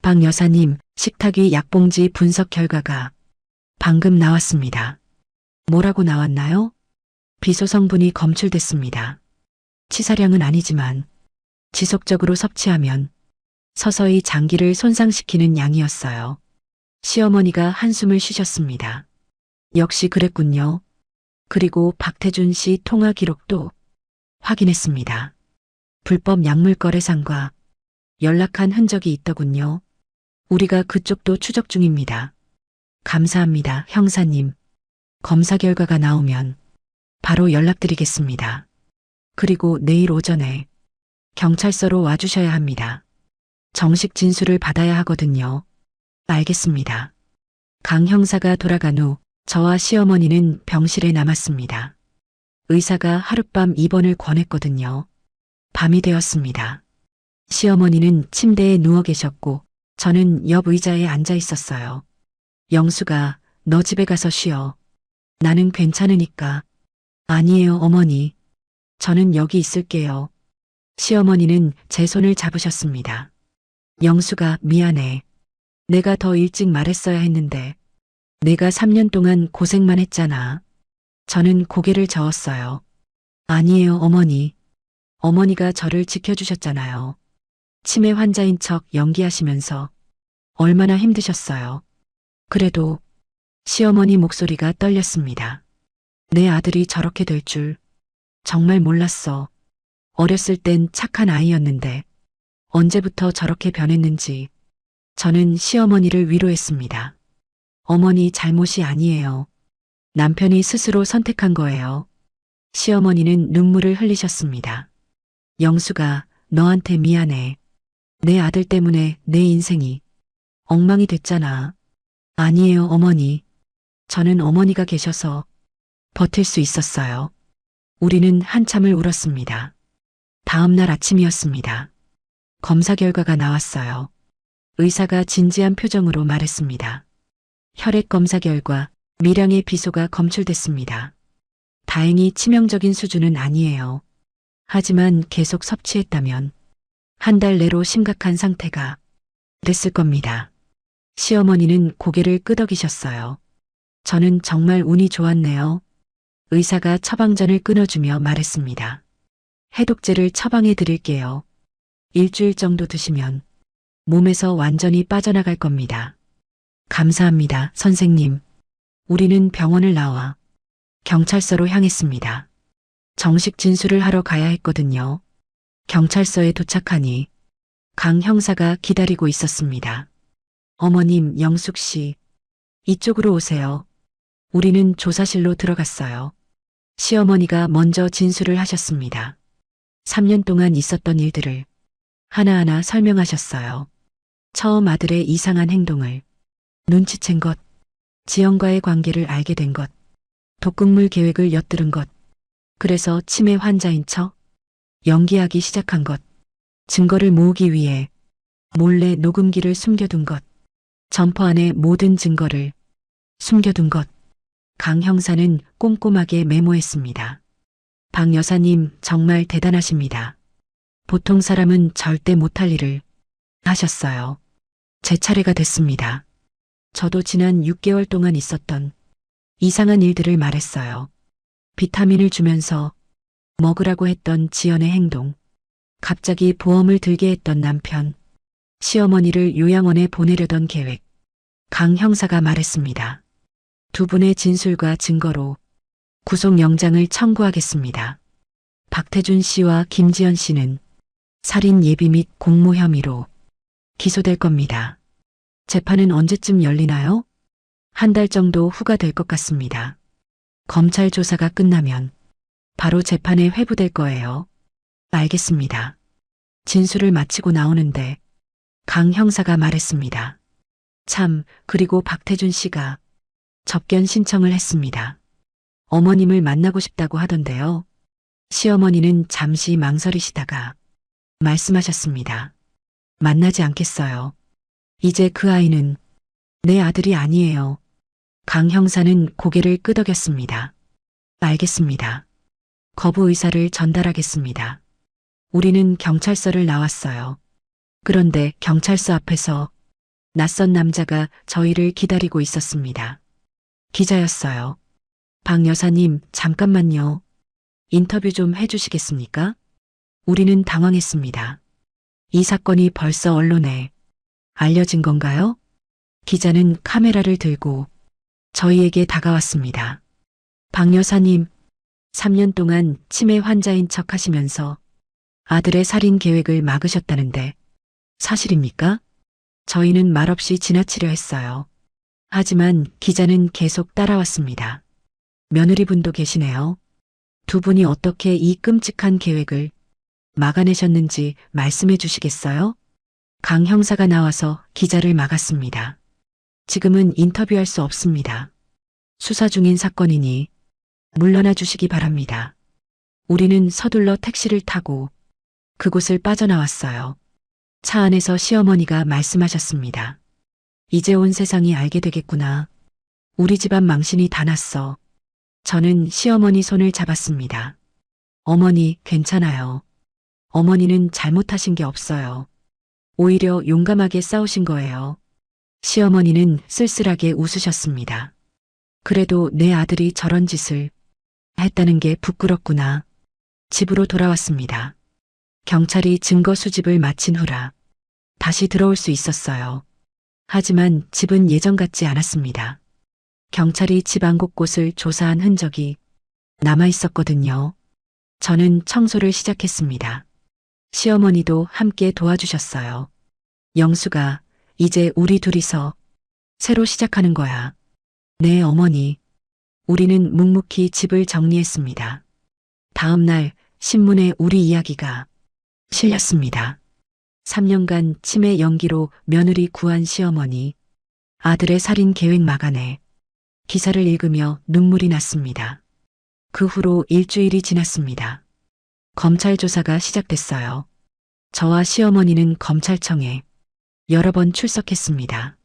박 여사님, 식탁 위 약봉지 분석 결과가 방금 나왔습니다. 뭐라고 나왔나요? 비소 성분이 검출됐습니다. 치사량은 아니지만 지속적으로 섭취하면 서서히 장기를 손상시키는 양이었어요. 시어머니가 한숨을 쉬셨습니다. 역시 그랬군요. 그리고 박태준 씨 통화 기록도 확인했습니다. 불법 약물 거래상과 연락한 흔적이 있더군요. 우리가 그쪽도 추적 중입니다. 감사합니다, 형사님. 검사 결과가 나오면 바로 연락드리겠습니다. 그리고 내일 오전에 경찰서로 와주셔야 합니다. 정식 진술을 받아야 하거든요. 알겠습니다. 강 형사가 돌아간 후 저와 시어머니는 병실에 남았습니다. 의사가 하룻밤 입원을 권했거든요. 밤이 되었습니다. 시어머니는 침대에 누워 계셨고 저는 옆 의자에 앉아 있었어요. 영수가 너 집에 가서 쉬어. 나는 괜찮으니까. 아니에요, 어머니. 저는 여기 있을게요. 시어머니는 제 손을 잡으셨습니다. 영수가 미안해. 내가 더 일찍 말했어야 했는데 내가 3년 동안 고생만 했잖아. 저는 고개를 저었어요. 아니에요, 어머니. 어머니가 저를 지켜주셨잖아요. 치매 환자인 척 연기하시면서 얼마나 힘드셨어요. 그래도 시어머니 목소리가 떨렸습니다. 내 아들이 저렇게 될 줄 정말 몰랐어. 어렸을 땐 착한 아이였는데 언제부터 저렇게 변했는지 저는 시어머니를 위로했습니다. 어머니 잘못이 아니에요. 남편이 스스로 선택한 거예요. 시어머니는 눈물을 흘리셨습니다. 영수가 너한테 미안해. 내 아들 때문에 내 인생이 엉망이 됐잖아. 아니에요, 어머니. 저는 어머니가 계셔서 버틸 수 있었어요. 우리는 한참을 울었습니다. 다음 날 아침이었습니다. 검사 결과가 나왔어요. 의사가 진지한 표정으로 말했습니다. 혈액 검사 결과 미량의 비소가 검출됐습니다. 다행히 치명적인 수준은 아니에요. 하지만 계속 섭취했다면 한 달 내로 심각한 상태가 됐을 겁니다. 시어머니는 고개를 끄덕이셨어요. 저는 정말 운이 좋았네요. 의사가 처방전을 끊어주며 말했습니다. 해독제를 처방해 드릴게요. 일주일 정도 드시면 몸에서 완전히 빠져나갈 겁니다. 감사합니다, 선생님. 우리는 병원을 나와 경찰서로 향했습니다. 정식 진술을 하러 가야 했거든요. 경찰서에 도착하니 강 형사가 기다리고 있었습니다. 어머님, 영숙 씨, 이쪽으로 오세요. 우리는 조사실로 들어갔어요. 시어머니가 먼저 진술을 하셨습니다. 3년 동안 있었던 일들을 하나하나 설명하셨어요. 처음 아들의 이상한 행동을 눈치챈 것, 지영과의 관계를 알게 된 것, 독극물 계획을 엿들은 것, 그래서 치매 환자인 척 연기하기 시작한 것, 증거를 모으기 위해 몰래 녹음기를 숨겨둔 것, 점퍼 안에 모든 증거를 숨겨둔 것. 강 형사는 꼼꼼하게 메모했습니다. 박 여사님 정말 대단하십니다. 보통 사람은 절대 못할 일을 하셨어요. 제 차례가 됐습니다. 저도 지난 6개월 동안 있었던 이상한 일들을 말했어요. 비타민을 주면서 먹으라고 했던 지연의 행동, 갑자기 보험을 들게 했던 남편, 시어머니를 요양원에 보내려던 계획. 강 형사가 말했습니다. 두 분의 진술과 증거로 구속영장을 청구하겠습니다. 박태준 씨와 김지연 씨는 살인 예비 및 공모 혐의로 기소될 겁니다. 재판은 언제쯤 열리나요? 한 달 정도 후가 될 것 같습니다. 검찰 조사가 끝나면 바로 재판에 회부될 거예요. 알겠습니다. 진술을 마치고 나오는데 강 형사가 말했습니다. 참, 그리고 박태준 씨가 접견 신청을 했습니다. 어머님을 만나고 싶다고 하던데요. 시어머니는 잠시 망설이시다가 말씀하셨습니다. 만나지 않겠어요. 이제 그 아이는 내 아들이 아니에요. 강 형사는 고개를 끄덕였습니다. 알겠습니다. 거부 의사를 전달하겠습니다. 우리는 경찰서를 나왔어요. 그런데 경찰서 앞에서 낯선 남자가 저희를 기다리고 있었습니다. 기자였어요. 박 여사님, 잠깐만요. 인터뷰 좀 해주시겠습니까? 우리는 당황했습니다. 이 사건이 벌써 언론에 알려진 건가요? 기자는 카메라를 들고 저희에게 다가왔습니다. 박 여사님, 3년 동안 치매 환자인 척 하시면서 아들의 살인 계획을 막으셨다는데 사실입니까? 저희는 말없이 지나치려 했어요. 하지만 기자는 계속 따라왔습니다. 며느리분도 계시네요. 두 분이 어떻게 이 끔찍한 계획을 막아내셨는지 말씀해 주시겠어요? 강 형사가 나와서 기자를 막았습니다. 지금은 인터뷰할 수 없습니다. 수사 중인 사건이니 물러나 주시기 바랍니다. 우리는 서둘러 택시를 타고 그곳을 빠져나왔어요. 차 안에서 시어머니가 말씀하셨습니다. 이제 온 세상이 알게 되겠구나. 우리 집안 망신이 다 났어. 저는 시어머니 손을 잡았습니다. 어머니, 괜찮아요. 어머니는 잘못하신 게 없어요. 오히려 용감하게 싸우신 거예요. 시어머니는 쓸쓸하게 웃으셨습니다. 그래도 내 아들이 저런 짓을 했다는 게 부끄럽구나. 집으로 돌아왔습니다. 경찰이 증거 수집을 마친 후라 다시 들어올 수 있었어요. 하지만 집은 예전 같지 않았습니다. 경찰이 집 안 곳곳을 조사한 흔적이 남아 있었거든요. 저는 청소를 시작했습니다. 시어머니도 함께 도와주셨어요. 영수가 이제 우리 둘이서 새로 시작하는 거야. 네, 어머니. 우리는 묵묵히 집을 정리했습니다. 다음 날 신문에 우리 이야기가 실렸습니다. 3년간 치매 연기로 며느리 구한 시어머니, 아들의 살인 계획 막아내 기사를 읽으며 눈물이 났습니다. 그 후로 일주일이 지났습니다. 검찰 조사가 시작됐어요. 저와 시어머니는 검찰청에 여러 번 출석했습니다.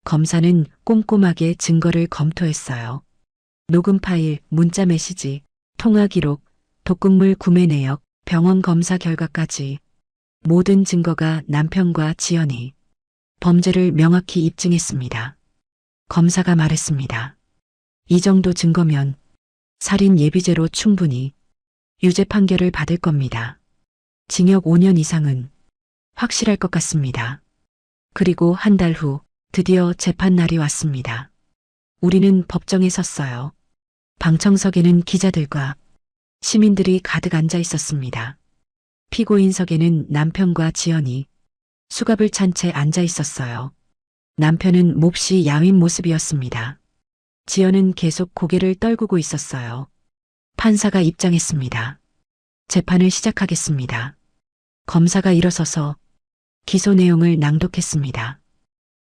검사는 꼼꼼하게 증거를 검토했어요. 녹음 파일, 문자 메시지, 통화 기록, 독극물 구매 내역, 병원 검사 결과까지 모든 증거가 남편과 지연이 범죄를 명확히 입증했습니다. 검사가 말했습니다. 이 정도 증거면 살인 예비죄로 충분히 유죄 판결을 받을 겁니다. 징역 5년 이상은 확실할 것 같습니다. 그리고 한 달 후 드디어 재판 날이 왔습니다. 우리는 법정에 섰어요. 방청석에는 기자들과 시민들이 가득 앉아 있었습니다. 피고인석에는 남편과 지연이 수갑을 찬 채 앉아 있었어요. 남편은 몹시 야윈 모습이었습니다. 지연은 계속 고개를 떨구고 있었어요. 판사가 입장했습니다. 재판을 시작하겠습니다. 검사가 일어서서 기소 내용을 낭독했습니다.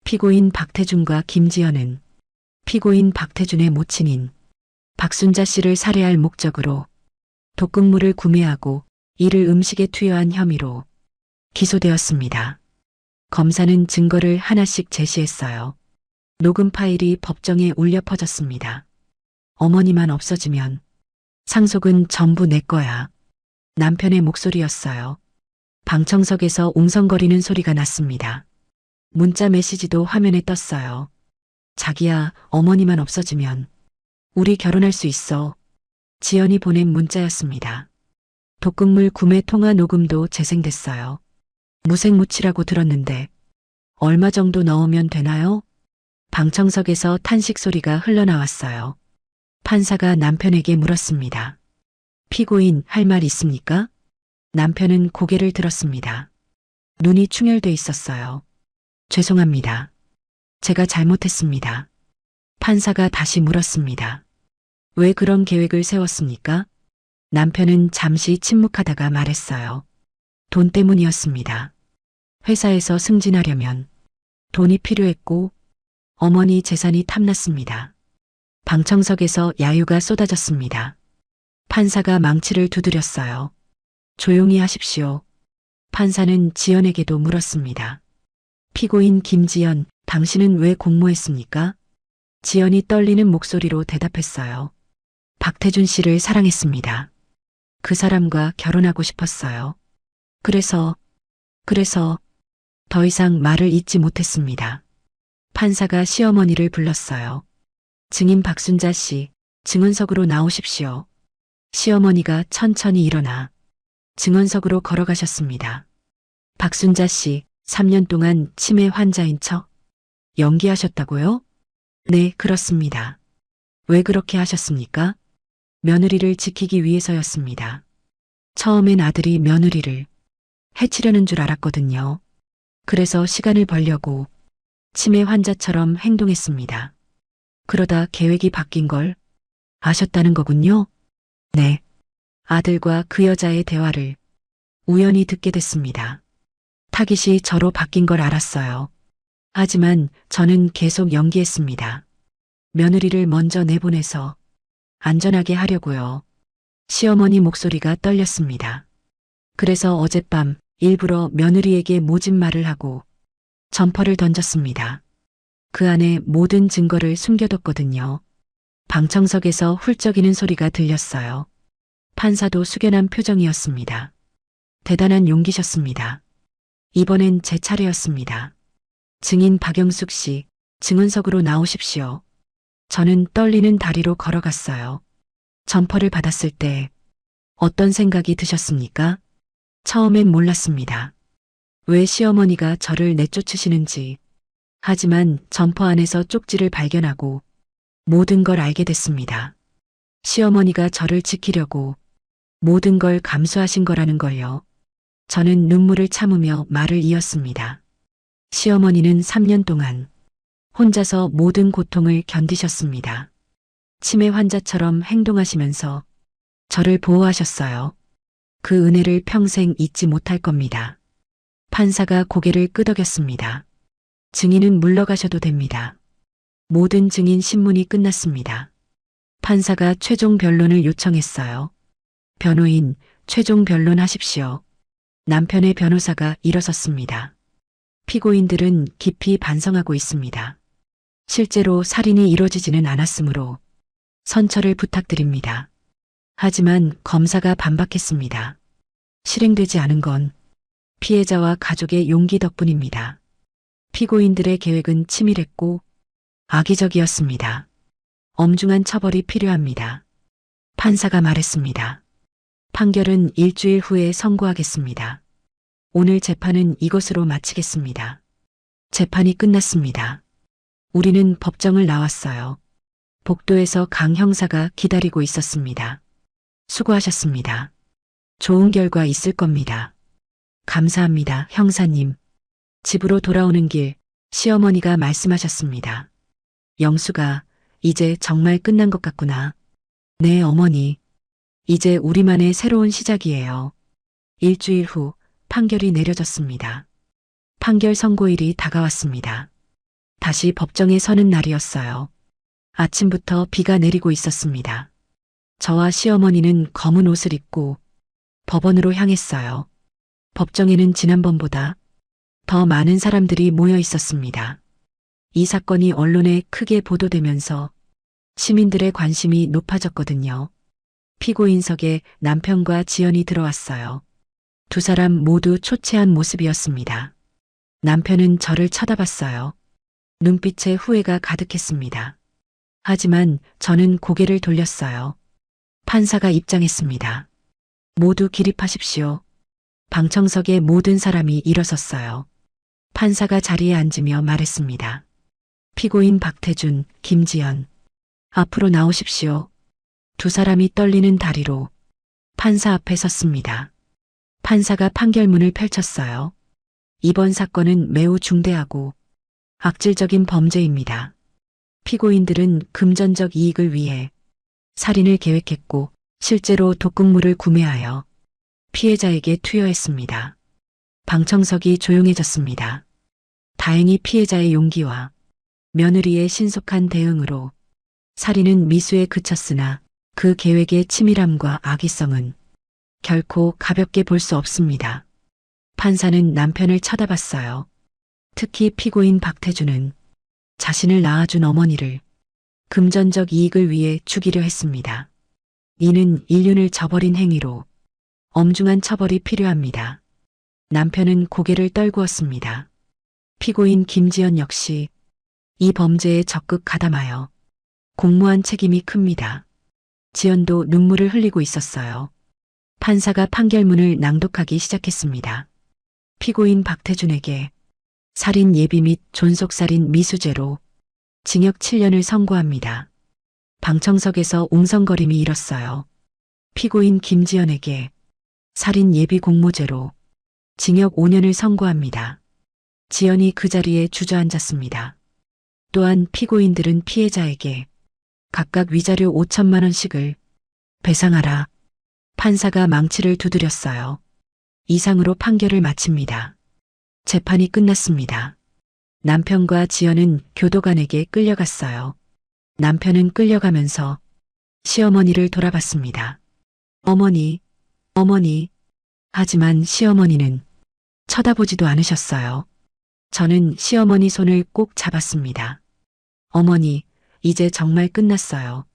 피고인 박태준과 김지연은 피고인 박태준의 모친인 박순자 씨를 살해할 목적으로 독극물을 구매하고 이를 음식에 투여한 혐의로 기소되었습니다. 검사는 증거를 하나씩 제시했어요. 녹음 파일이 법정에 울려 퍼졌습니다. 어머니만 없어지면 상속은 전부 내 거야. 남편의 목소리였어요. 방청석에서 웅성거리는 소리가 났습니다. 문자 메시지도 화면에 떴어요. 자기야, 어머니만 없어지면 우리 결혼할 수 있어. 지연이 보낸 문자였습니다. 독극물 구매 통화 녹음도 재생됐어요. 무색무취라고 들었는데 얼마 정도 넣으면 되나요? 방청석에서 탄식 소리가 흘러나왔어요. 판사가 남편에게 물었습니다. 피고인 할 말 있습니까? 남편은 고개를 들었습니다. 눈이 충혈돼 있었어요. 죄송합니다. 제가 잘못했습니다. 판사가 다시 물었습니다. 왜 그런 계획을 세웠습니까? 남편은 잠시 침묵하다가 말했어요. 돈 때문이었습니다. 회사에서 승진하려면 돈이 필요했고 어머니 재산이 탐났습니다. 방청석에서 야유가 쏟아졌습니다. 판사가 망치를 두드렸어요. 조용히 하십시오. 판사는 지연에게도 물었습니다. 피고인 김지연, 당신은 왜 공모했습니까? 지연이 떨리는 목소리로 대답했어요. 박태준 씨를 사랑했습니다. 그 사람과 결혼하고 싶었어요. 그래서 더 이상 말을 잇지 못했습니다. 판사가 시어머니를 불렀어요. 증인 박순자 씨, 증언석으로 나오십시오. 시어머니가 천천히 일어나 증언석으로 걸어가셨습니다. 박순자 씨, 3년 동안 치매 환자인 척 연기하셨다고요? 네, 그렇습니다. 왜 그렇게 하셨습니까? 며느리를 지키기 위해서였습니다. 처음엔 아들이 며느리를 해치려는 줄 알았거든요. 그래서 시간을 벌려고 치매 환자처럼 행동했습니다. 그러다 계획이 바뀐 걸 아셨다는 거군요. 네. 아들과 그 여자의 대화를 우연히 듣게 됐습니다. 타깃이 저로 바뀐 걸 알았어요. 하지만 저는 계속 연기했습니다. 며느리를 먼저 내보내서 안전하게 하려고요. 시어머니 목소리가 떨렸습니다. 그래서 어젯밤 일부러 며느리에게 모진 말을 하고 점퍼를 던졌습니다. 그 안에 모든 증거를 숨겨뒀거든요. 방청석에서 훌쩍이는 소리가 들렸어요. 판사도 숙연한 표정이었습니다. 대단한 용기셨습니다. 이번엔 제 차례였습니다. 증인 박영숙 씨, 증언석으로 나오십시오. 저는 떨리는 다리로 걸어갔어요. 점퍼를 받았을 때 어떤 생각이 드셨습니까? 처음엔 몰랐습니다. 왜 시어머니가 저를 내쫓으시는지. 하지만 점퍼 안에서 쪽지를 발견하고 모든 걸 알게 됐습니다. 시어머니가 저를 지키려고 모든 걸 감수하신 거라는 걸요. 저는 눈물을 참으며 말을 이었습니다. 시어머니는 3년 동안 혼자서 모든 고통을 견디셨습니다. 치매 환자처럼 행동하시면서 저를 보호하셨어요. 그 은혜를 평생 잊지 못할 겁니다. 판사가 고개를 끄덕였습니다. 증인은 물러가셔도 됩니다. 모든 증인 신문이 끝났습니다. 판사가 최종 변론을 요청했어요. 변호인, 최종 변론하십시오. 남편의 변호사가 일어섰습니다. 피고인들은 깊이 반성하고 있습니다. 실제로 살인이 이루어지지는 않았으므로 선처를 부탁드립니다. 하지만 검사가 반박했습니다. 실행되지 않은 건 피해자와 가족의 용기 덕분입니다. 피고인들의 계획은 치밀했고 악의적이었습니다. 엄중한 처벌이 필요합니다. 판사가 말했습니다. 판결은 일주일 후에 선고하겠습니다. 오늘 재판은 이것으로 마치겠습니다. 재판이 끝났습니다. 우리는 법정을 나왔어요. 복도에서 강 형사가 기다리고 있었습니다. 수고하셨습니다. 좋은 결과 있을 겁니다. 감사합니다, 형사님. 집으로 돌아오는 길 시어머니가 말씀하셨습니다. 영수가 이제 정말 끝난 것 같구나. 네, 어머니. 이제 우리만의 새로운 시작이에요. 일주일 후 판결이 내려졌습니다. 판결 선고일이 다가왔습니다. 다시 법정에 서는 날이었어요. 아침부터 비가 내리고 있었습니다. 저와 시어머니는 검은 옷을 입고 법원으로 향했어요. 법정에는 지난번보다 더 많은 사람들이 모여 있었습니다. 이 사건이 언론에 크게 보도되면서 시민들의 관심이 높아졌거든요. 피고인석에 남편과 지연이 들어왔어요. 두 사람 모두 초췌한 모습이었습니다. 남편은 저를 쳐다봤어요. 눈빛에 후회가 가득했습니다. 하지만 저는 고개를 돌렸어요. 판사가 입장했습니다. 모두 기립하십시오. 방청석의 모든 사람이 일어섰어요. 판사가 자리에 앉으며 말했습니다. 피고인 박태준, 김지연, 앞으로 나오십시오. 두 사람이 떨리는 다리로 판사 앞에 섰습니다. 판사가 판결문을 펼쳤어요. 이번 사건은 매우 중대하고 악질적인 범죄입니다. 피고인들은 금전적 이익을 위해 살인을 계획했고 실제로 독극물을 구매하여 피해자에게 투여했습니다. 방청석이 조용해졌습니다. 다행히 피해자의 용기와 며느리의 신속한 대응으로 살인은 미수에 그쳤으나 그 계획의 치밀함과 악의성은 결코 가볍게 볼 수 없습니다. 판사는 남편을 쳐다봤어요. 특히 피고인 박태준은 자신을 낳아준 어머니를 금전적 이익을 위해 죽이려 했습니다. 이는 인륜을 저버린 행위로 엄중한 처벌이 필요합니다. 남편은 고개를 떨구었습니다. 피고인 김지연 역시 이 범죄에 적극 가담하여 공모한 책임이 큽니다. 지연도 눈물을 흘리고 있었어요. 판사가 판결문을 낭독하기 시작했습니다. 피고인 박태준에게 살인 예비 및 존속살인 미수죄로 징역 7년을 선고합니다. 방청석에서 웅성거림이 일었어요. 피고인 김지연에게 살인 예비 공모죄로 징역 5년을 선고합니다. 지연이 그 자리에 주저앉았습니다. 또한 피고인들은 피해자에게 각각 위자료 5천만 원씩을 배상하라. 판사가 망치를 두드렸어요. 이상으로 판결을 마칩니다. 재판이 끝났습니다. 남편과 지연은 교도관에게 끌려갔어요. 남편은 끌려가면서 시어머니를 돌아봤습니다. 어머니, 어머니. 하지만 시어머니는 쳐다보지도 않으셨어요. 저는 시어머니 손을 꼭 잡았습니다. 어머니, 이제 정말 끝났어요.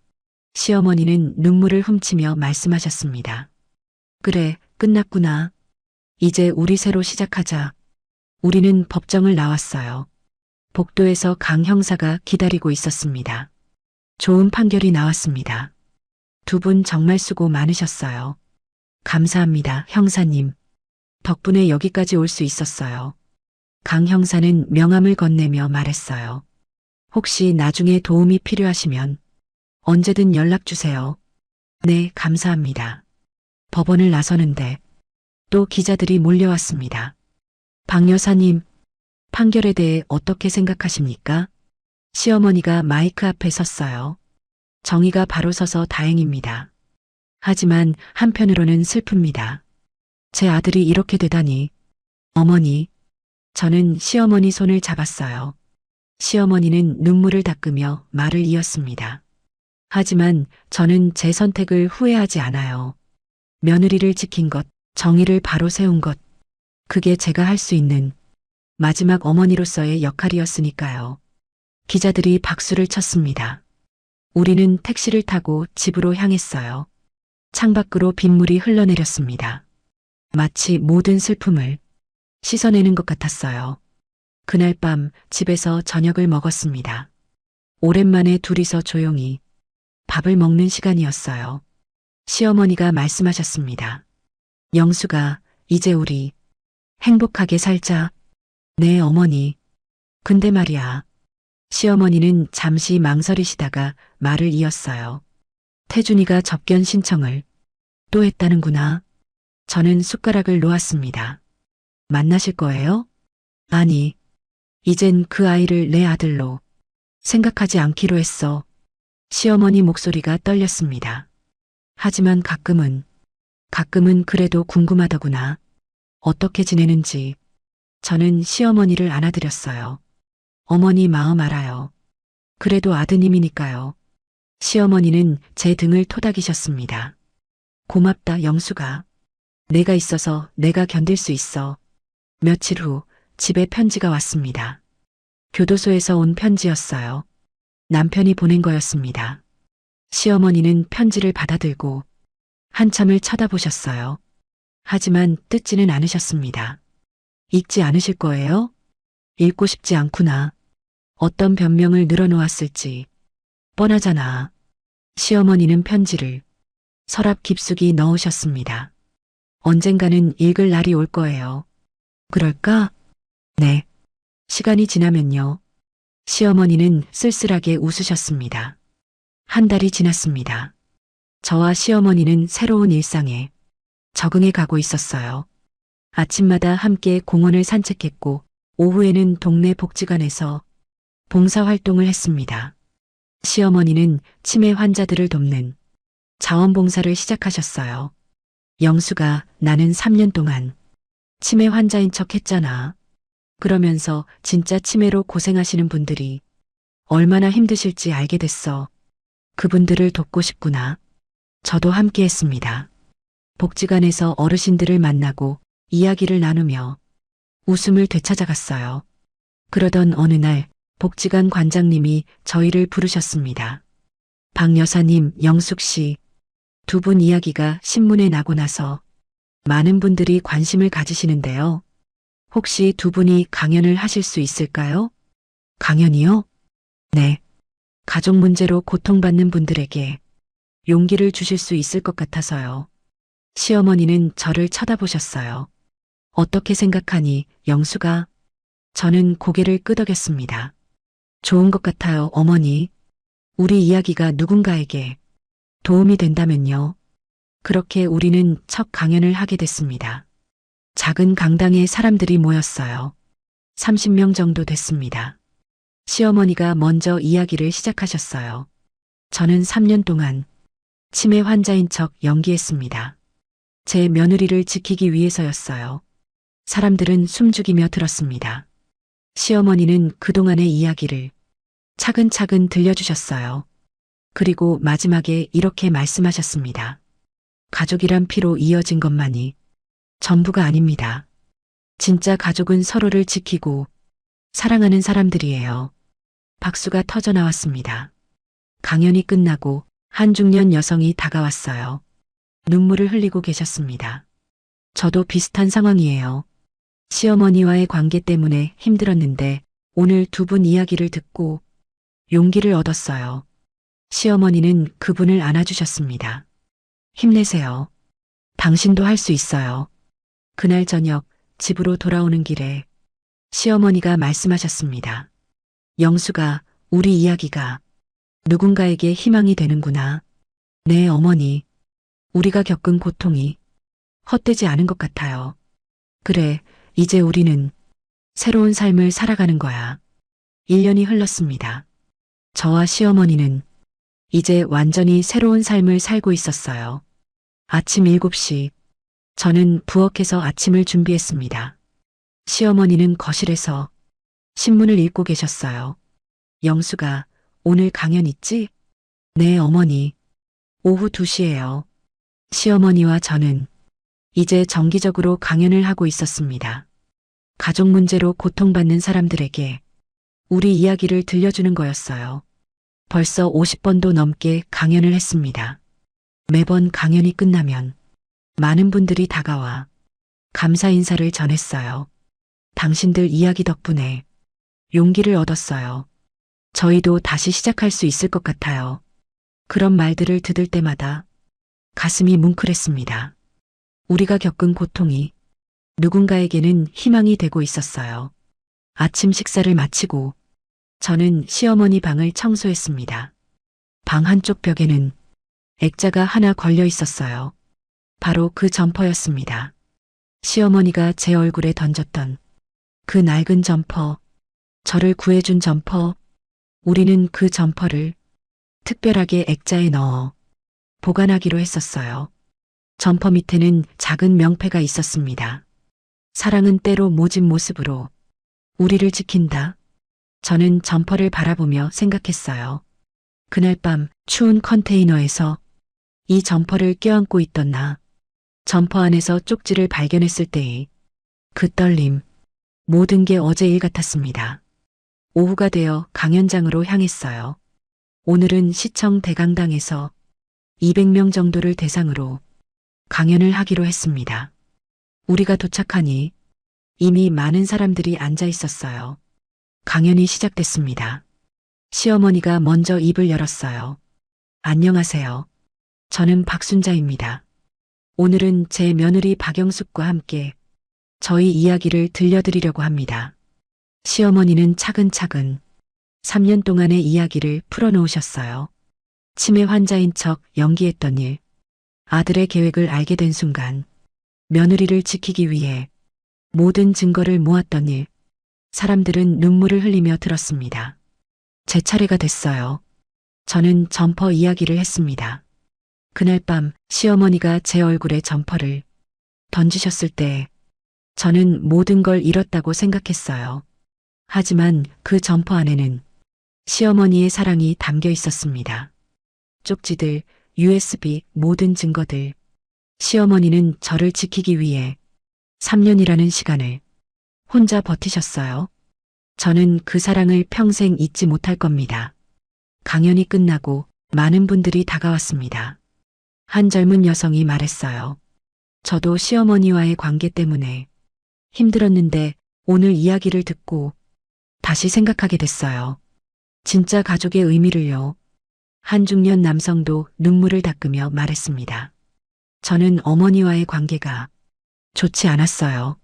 시어머니는 눈물을 훔치며 말씀하셨습니다. 그래, 끝났구나. 이제 우리 새로 시작하자. 우리는 법정을 나왔어요. 복도에서 강 형사가 기다리고 있었습니다. 좋은 판결이 나왔습니다. 두 분 정말 수고 많으셨어요. 감사합니다, 형사님. 덕분에 여기까지 올 수 있었어요. 강 형사는 명함을 건네며 말했어요. 혹시 나중에 도움이 필요하시면 언제든 연락 주세요. 네, 감사합니다. 법원을 나서는데 또 기자들이 몰려왔습니다. 박 여사님, 판결에 대해 어떻게 생각하십니까? 시어머니가 마이크 앞에 섰어요. 정의가 바로 서서 다행입니다. 하지만 한편으로는 슬픕니다. 제 아들이 이렇게 되다니. 어머니, 저는 시어머니 손을 잡았어요. 시어머니는 눈물을 닦으며 말을 이었습니다. 하지만 저는 제 선택을 후회하지 않아요. 며느리를 지킨 것, 정의를 바로 세운 것, 그게 제가 할 수 있는 마지막 어머니로서의 역할이었으니까요. 기자들이 박수를 쳤습니다. 우리는 택시를 타고 집으로 향했어요. 창밖으로 빗물이 흘러내렸습니다. 마치 모든 슬픔을 씻어내는 것 같았어요. 그날 밤 집에서 저녁을 먹었습니다. 오랜만에 둘이서 조용히 밥을 먹는 시간이었어요. 시어머니가 말씀하셨습니다. 영수가, 이제 우리 행복하게 살자. 네, 어머니. 근데 말이야. 시어머니는 잠시 망설이시다가 말을 이었어요. 태준이가 접견 신청을 또 했다는구나. 저는 숟가락을 놓았습니다. 만나실 거예요? 아니, 이젠 그 아이를 내 아들로 생각하지 않기로 했어. 시어머니 목소리가 떨렸습니다. 하지만 가끔은 그래도 궁금하더구나. 어떻게 지내는지. 저는 시어머니를 안아드렸어요. 어머니 마음 알아요. 그래도 아드님이니까요. 시어머니는 제 등을 토닥이셨습니다. 고맙다, 영수가. 내가 있어서 내가 견딜 수 있어. 며칠 후 집에 편지가 왔습니다. 교도소에서 온 편지였어요. 남편이 보낸 거였습니다. 시어머니는 편지를 받아들고 한참을 쳐다보셨어요. 하지만 뜯지는 않으셨습니다. 읽지 않으실 거예요? 읽고 싶지 않구나. 어떤 변명을 늘어놓았을지 뻔하잖아. 시어머니는 편지를 서랍 깊숙이 넣으셨습니다. 언젠가는 읽을 날이 올 거예요. 그럴까? 네. 시간이 지나면요. 시어머니는 쓸쓸하게 웃으셨습니다. 한 달이 지났습니다. 저와 시어머니는 새로운 일상에 적응해 가고 있었어요. 아침마다 함께 공원을 산책했고 오후에는 동네 복지관에서 봉사활동을 했습니다. 시어머니는 치매 환자들을 돕는 자원봉사를 시작하셨어요. 영수가 나는 3년 동안 치매 환자인 척 했잖아. 그러면서 진짜 치매로 고생하시는 분들이 얼마나 힘드실지 알게 됐어. 그분들을 돕고 싶구나. 저도 함께 했습니다. 복지관에서 어르신들을 만나고 이야기를 나누며 웃음을 되찾아갔어요. 그러던 어느 날 복지관 관장님이 저희를 부르셨습니다. 박 여사님, 영숙 씨, 두 분 이야기가 신문에 나고 나서 많은 분들이 관심을 가지시는데요. 혹시 두 분이 강연을 하실 수 있을까요? 강연이요? 네. 가족 문제로 고통받는 분들에게 용기를 주실 수 있을 것 같아서요. 시어머니는 저를 쳐다보셨어요. 어떻게 생각하니, 영수가? 저는 고개를 끄덕였습니다. 좋은 것 같아요, 어머니. 우리 이야기가 누군가에게 도움이 된다면요. 그렇게 우리는 첫 강연을 하게 됐습니다. 작은 강당에 사람들이 모였어요. 30명 정도 됐습니다. 시어머니가 먼저 이야기를 시작하셨어요. 저는 3년 동안 치매 환자인 척 연기했습니다. 제 며느리를 지키기 위해서였어요. 사람들은 숨죽이며 들었습니다. 시어머니는 그동안의 이야기를 차근차근 들려주셨어요. 그리고 마지막에 이렇게 말씀하셨습니다. 가족이란 피로 이어진 것만이 전부가 아닙니다. 진짜 가족은 서로를 지키고 사랑하는 사람들이에요. 박수가 터져 나왔습니다. 강연이 끝나고 한 중년 여성이 다가왔어요. 눈물을 흘리고 계셨습니다. 저도 비슷한 상황이에요. 시어머니와의 관계 때문에 힘들었는데 오늘 두 분 이야기를 듣고 용기를 얻었어요. 시어머니는 그분을 안아주셨습니다. 힘내세요. 당신도 할 수 있어요. 그날 저녁 집으로 돌아오는 길에 시어머니가 말씀하셨습니다. 영수가, 우리 이야기가 누군가에게 희망이 되는구나. 네, 어머니. 우리가 겪은 고통이 헛되지 않은 것 같아요. 그래, 이제 우리는 새로운 삶을 살아가는 거야. 1년이 흘렀습니다. 저와 시어머니는 이제 완전히 새로운 삶을 살고 있었어요. 아침 7시, 저는 부엌에서 아침을 준비했습니다. 시어머니는 거실에서 신문을 읽고 계셨어요. 영수가, 오늘 강연 있지? 네, 어머니. 오후 2시예요. 시어머니와 저는 이제 정기적으로 강연을 하고 있었습니다. 가족 문제로 고통받는 사람들에게 우리 이야기를 들려주는 거였어요. 벌써 50번도 넘게 강연을 했습니다. 매번 강연이 끝나면 많은 분들이 다가와 감사 인사를 전했어요. 당신들 이야기 덕분에 용기를 얻었어요. 저희도 다시 시작할 수 있을 것 같아요. 그런 말들을 들을 때마다 가슴이 뭉클했습니다. 우리가 겪은 고통이 누군가에게는 희망이 되고 있었어요. 아침 식사를 마치고 저는 시어머니 방을 청소했습니다. 방 한쪽 벽에는 액자가 하나 걸려 있었어요. 바로 그 점퍼였습니다. 시어머니가 제 얼굴에 던졌던 그 낡은 점퍼, 저를 구해준 점퍼, 우리는 그 점퍼를 특별하게 액자에 넣어 보관하기로 했었어요. 점퍼 밑에는 작은 명패가 있었습니다. 사랑은 때로 모진 모습으로 우리를 지킨다. 저는 점퍼를 바라보며 생각했어요. 그날 밤 추운 컨테이너에서 이 점퍼를 껴안고 있던 나, 점퍼 안에서 쪽지를 발견했을 때의 그 떨림, 모든 게 어제 일 같았습니다. 오후가 되어 강연장으로 향했어요. 오늘은 시청 대강당에서 200명 정도를 대상으로 강연을 하기로 했습니다. 우리가 도착하니 이미 많은 사람들이 앉아 있었어요. 강연이 시작됐습니다. 시어머니가 먼저 입을 열었어요. 안녕하세요. 저는 박순자입니다. 오늘은 제 며느리 박영숙과 함께 저희 이야기를 들려드리려고 합니다. 시어머니는 차근차근 3년 동안의 이야기를 풀어놓으셨어요. 치매 환자인 척 연기했던 일, 아들의 계획을 알게 된 순간, 며느리를 지키기 위해 모든 증거를 모았던 일, 사람들은 눈물을 흘리며 들었습니다. 제 차례가 됐어요. 저는 점퍼 이야기를 했습니다. 그날 밤 시어머니가 제 얼굴에 점퍼를 던지셨을 때 저는 모든 걸 잃었다고 생각했어요. 하지만 그 점퍼 안에는 시어머니의 사랑이 담겨 있었습니다. 쪽지들, USB, 모든 증거들. 시어머니는 저를 지키기 위해 3년이라는 시간을 혼자 버티셨어요. 저는 그 사랑을 평생 잊지 못할 겁니다. 강연이 끝나고 많은 분들이 다가왔습니다. 한 젊은 여성이 말했어요. 저도 시어머니와의 관계 때문에 힘들었는데 오늘 이야기를 듣고 다시 생각하게 됐어요. 진짜 가족의 의미를요. 한 중년 남성도 눈물을 닦으며 말했습니다. 저는 어머니와의 관계가 좋지 않았어요.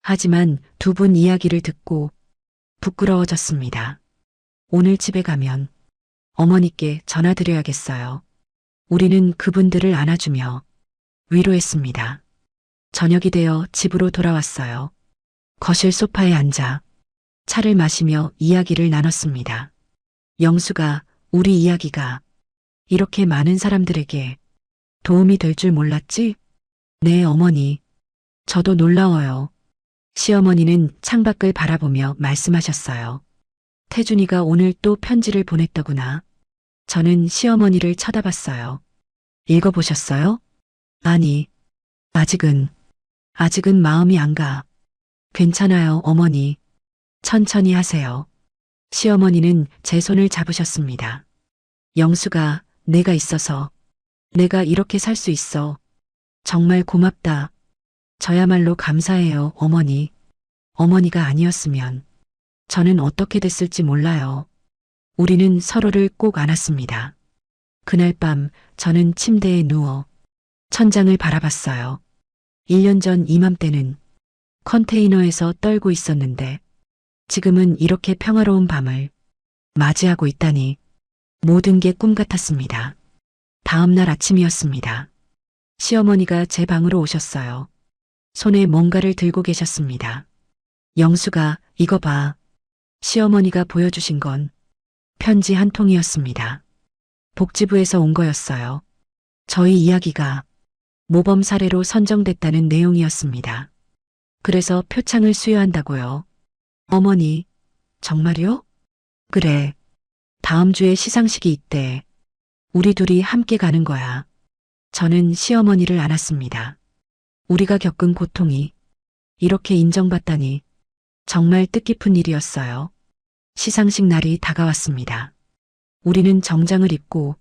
하지만 두 분 이야기를 듣고 부끄러워졌습니다. 오늘 집에 가면 어머니께 전화드려야겠어요. 우리는 그분들을 안아주며 위로했습니다. 저녁이 되어 집으로 돌아왔어요. 거실 소파에 앉아 차를 마시며 이야기를 나눴습니다. 영수가 우리 이야기가 이렇게 많은 사람들에게 도움이 될 줄 몰랐지? 네, 어머니. 저도 놀라워요. 시어머니는 창밖을 바라보며 말씀하셨어요. 태준이가 오늘 또 편지를 보냈더구나. 저는 시어머니를 쳐다봤어요. 읽어보셨어요? 아니, 아직은 마음이 안 가. 괜찮아요, 어머니. 천천히 하세요. 시어머니는 제 손을 잡으셨습니다. 영수가 내가 있어서 내가 이렇게 살 수 있어. 정말 고맙다. 저야말로 감사해요, 어머니. 어머니가 아니었으면 저는 어떻게 됐을지 몰라요. 우리는 서로를 꼭 안았습니다. 그날 밤 저는 침대에 누워 천장을 바라봤어요. 1년 전 이맘때는 컨테이너에서 떨고 있었는데 지금은 이렇게 평화로운 밤을 맞이하고 있다니 모든 게 꿈 같았습니다. 다음 날 아침이었습니다. 시어머니가 제 방으로 오셨어요. 손에 뭔가를 들고 계셨습니다. 영수가 이거 봐. 시어머니가 보여주신 건 편지 한 통이었습니다. 복지부에서 온 거였어요. 저희 이야기가 모범 사례로 선정됐다는 내용이었습니다. 그래서 표창을 수여한다고요. 어머니, 정말요? 그래. 다음 주에 시상식이 있대. 우리 둘이 함께 가는 거야. 저는 시어머니를 안았습니다. 우리가 겪은 고통이 이렇게 인정받다니 정말 뜻깊은 일이었어요. 시상식 날이 다가왔습니다. 우리는 정장을 입고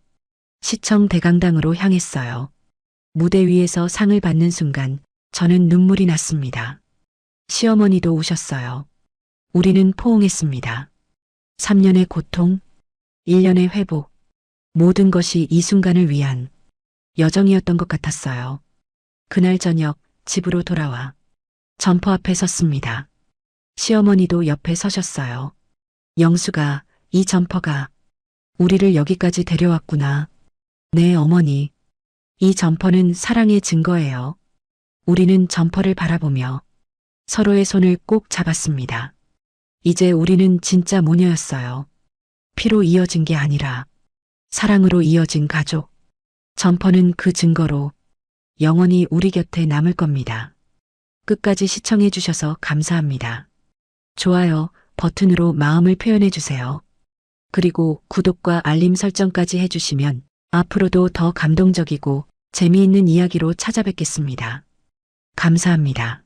시청 대강당으로 향했어요. 무대 위에서 상을 받는 순간 저는 눈물이 났습니다. 시어머니도 오셨어요. 우리는 포옹했습니다. 3년의 고통, 1년의 회복, 모든 것이 이 순간을 위한 여정이었던 것 같았어요. 그날 저녁 집으로 돌아와 점퍼 앞에 섰습니다. 시어머니도 옆에 서셨어요. 영수가 이 점퍼가 우리를 여기까지 데려왔구나. 네, 어머니. 이 점퍼는 사랑의 증거예요. 우리는 점퍼를 바라보며 서로의 손을 꼭 잡았습니다. 이제 우리는 진짜 모녀였어요. 피로 이어진 게 아니라 사랑으로 이어진 가족. 점퍼는 그 증거로 영원히 우리 곁에 남을 겁니다. 끝까지 시청해 주셔서 감사합니다. 좋아요 버튼으로 마음을 표현해 주세요. 그리고 구독과 알림 설정까지 해주시면 앞으로도 더 감동적이고 재미있는 이야기로 찾아뵙겠습니다. 감사합니다.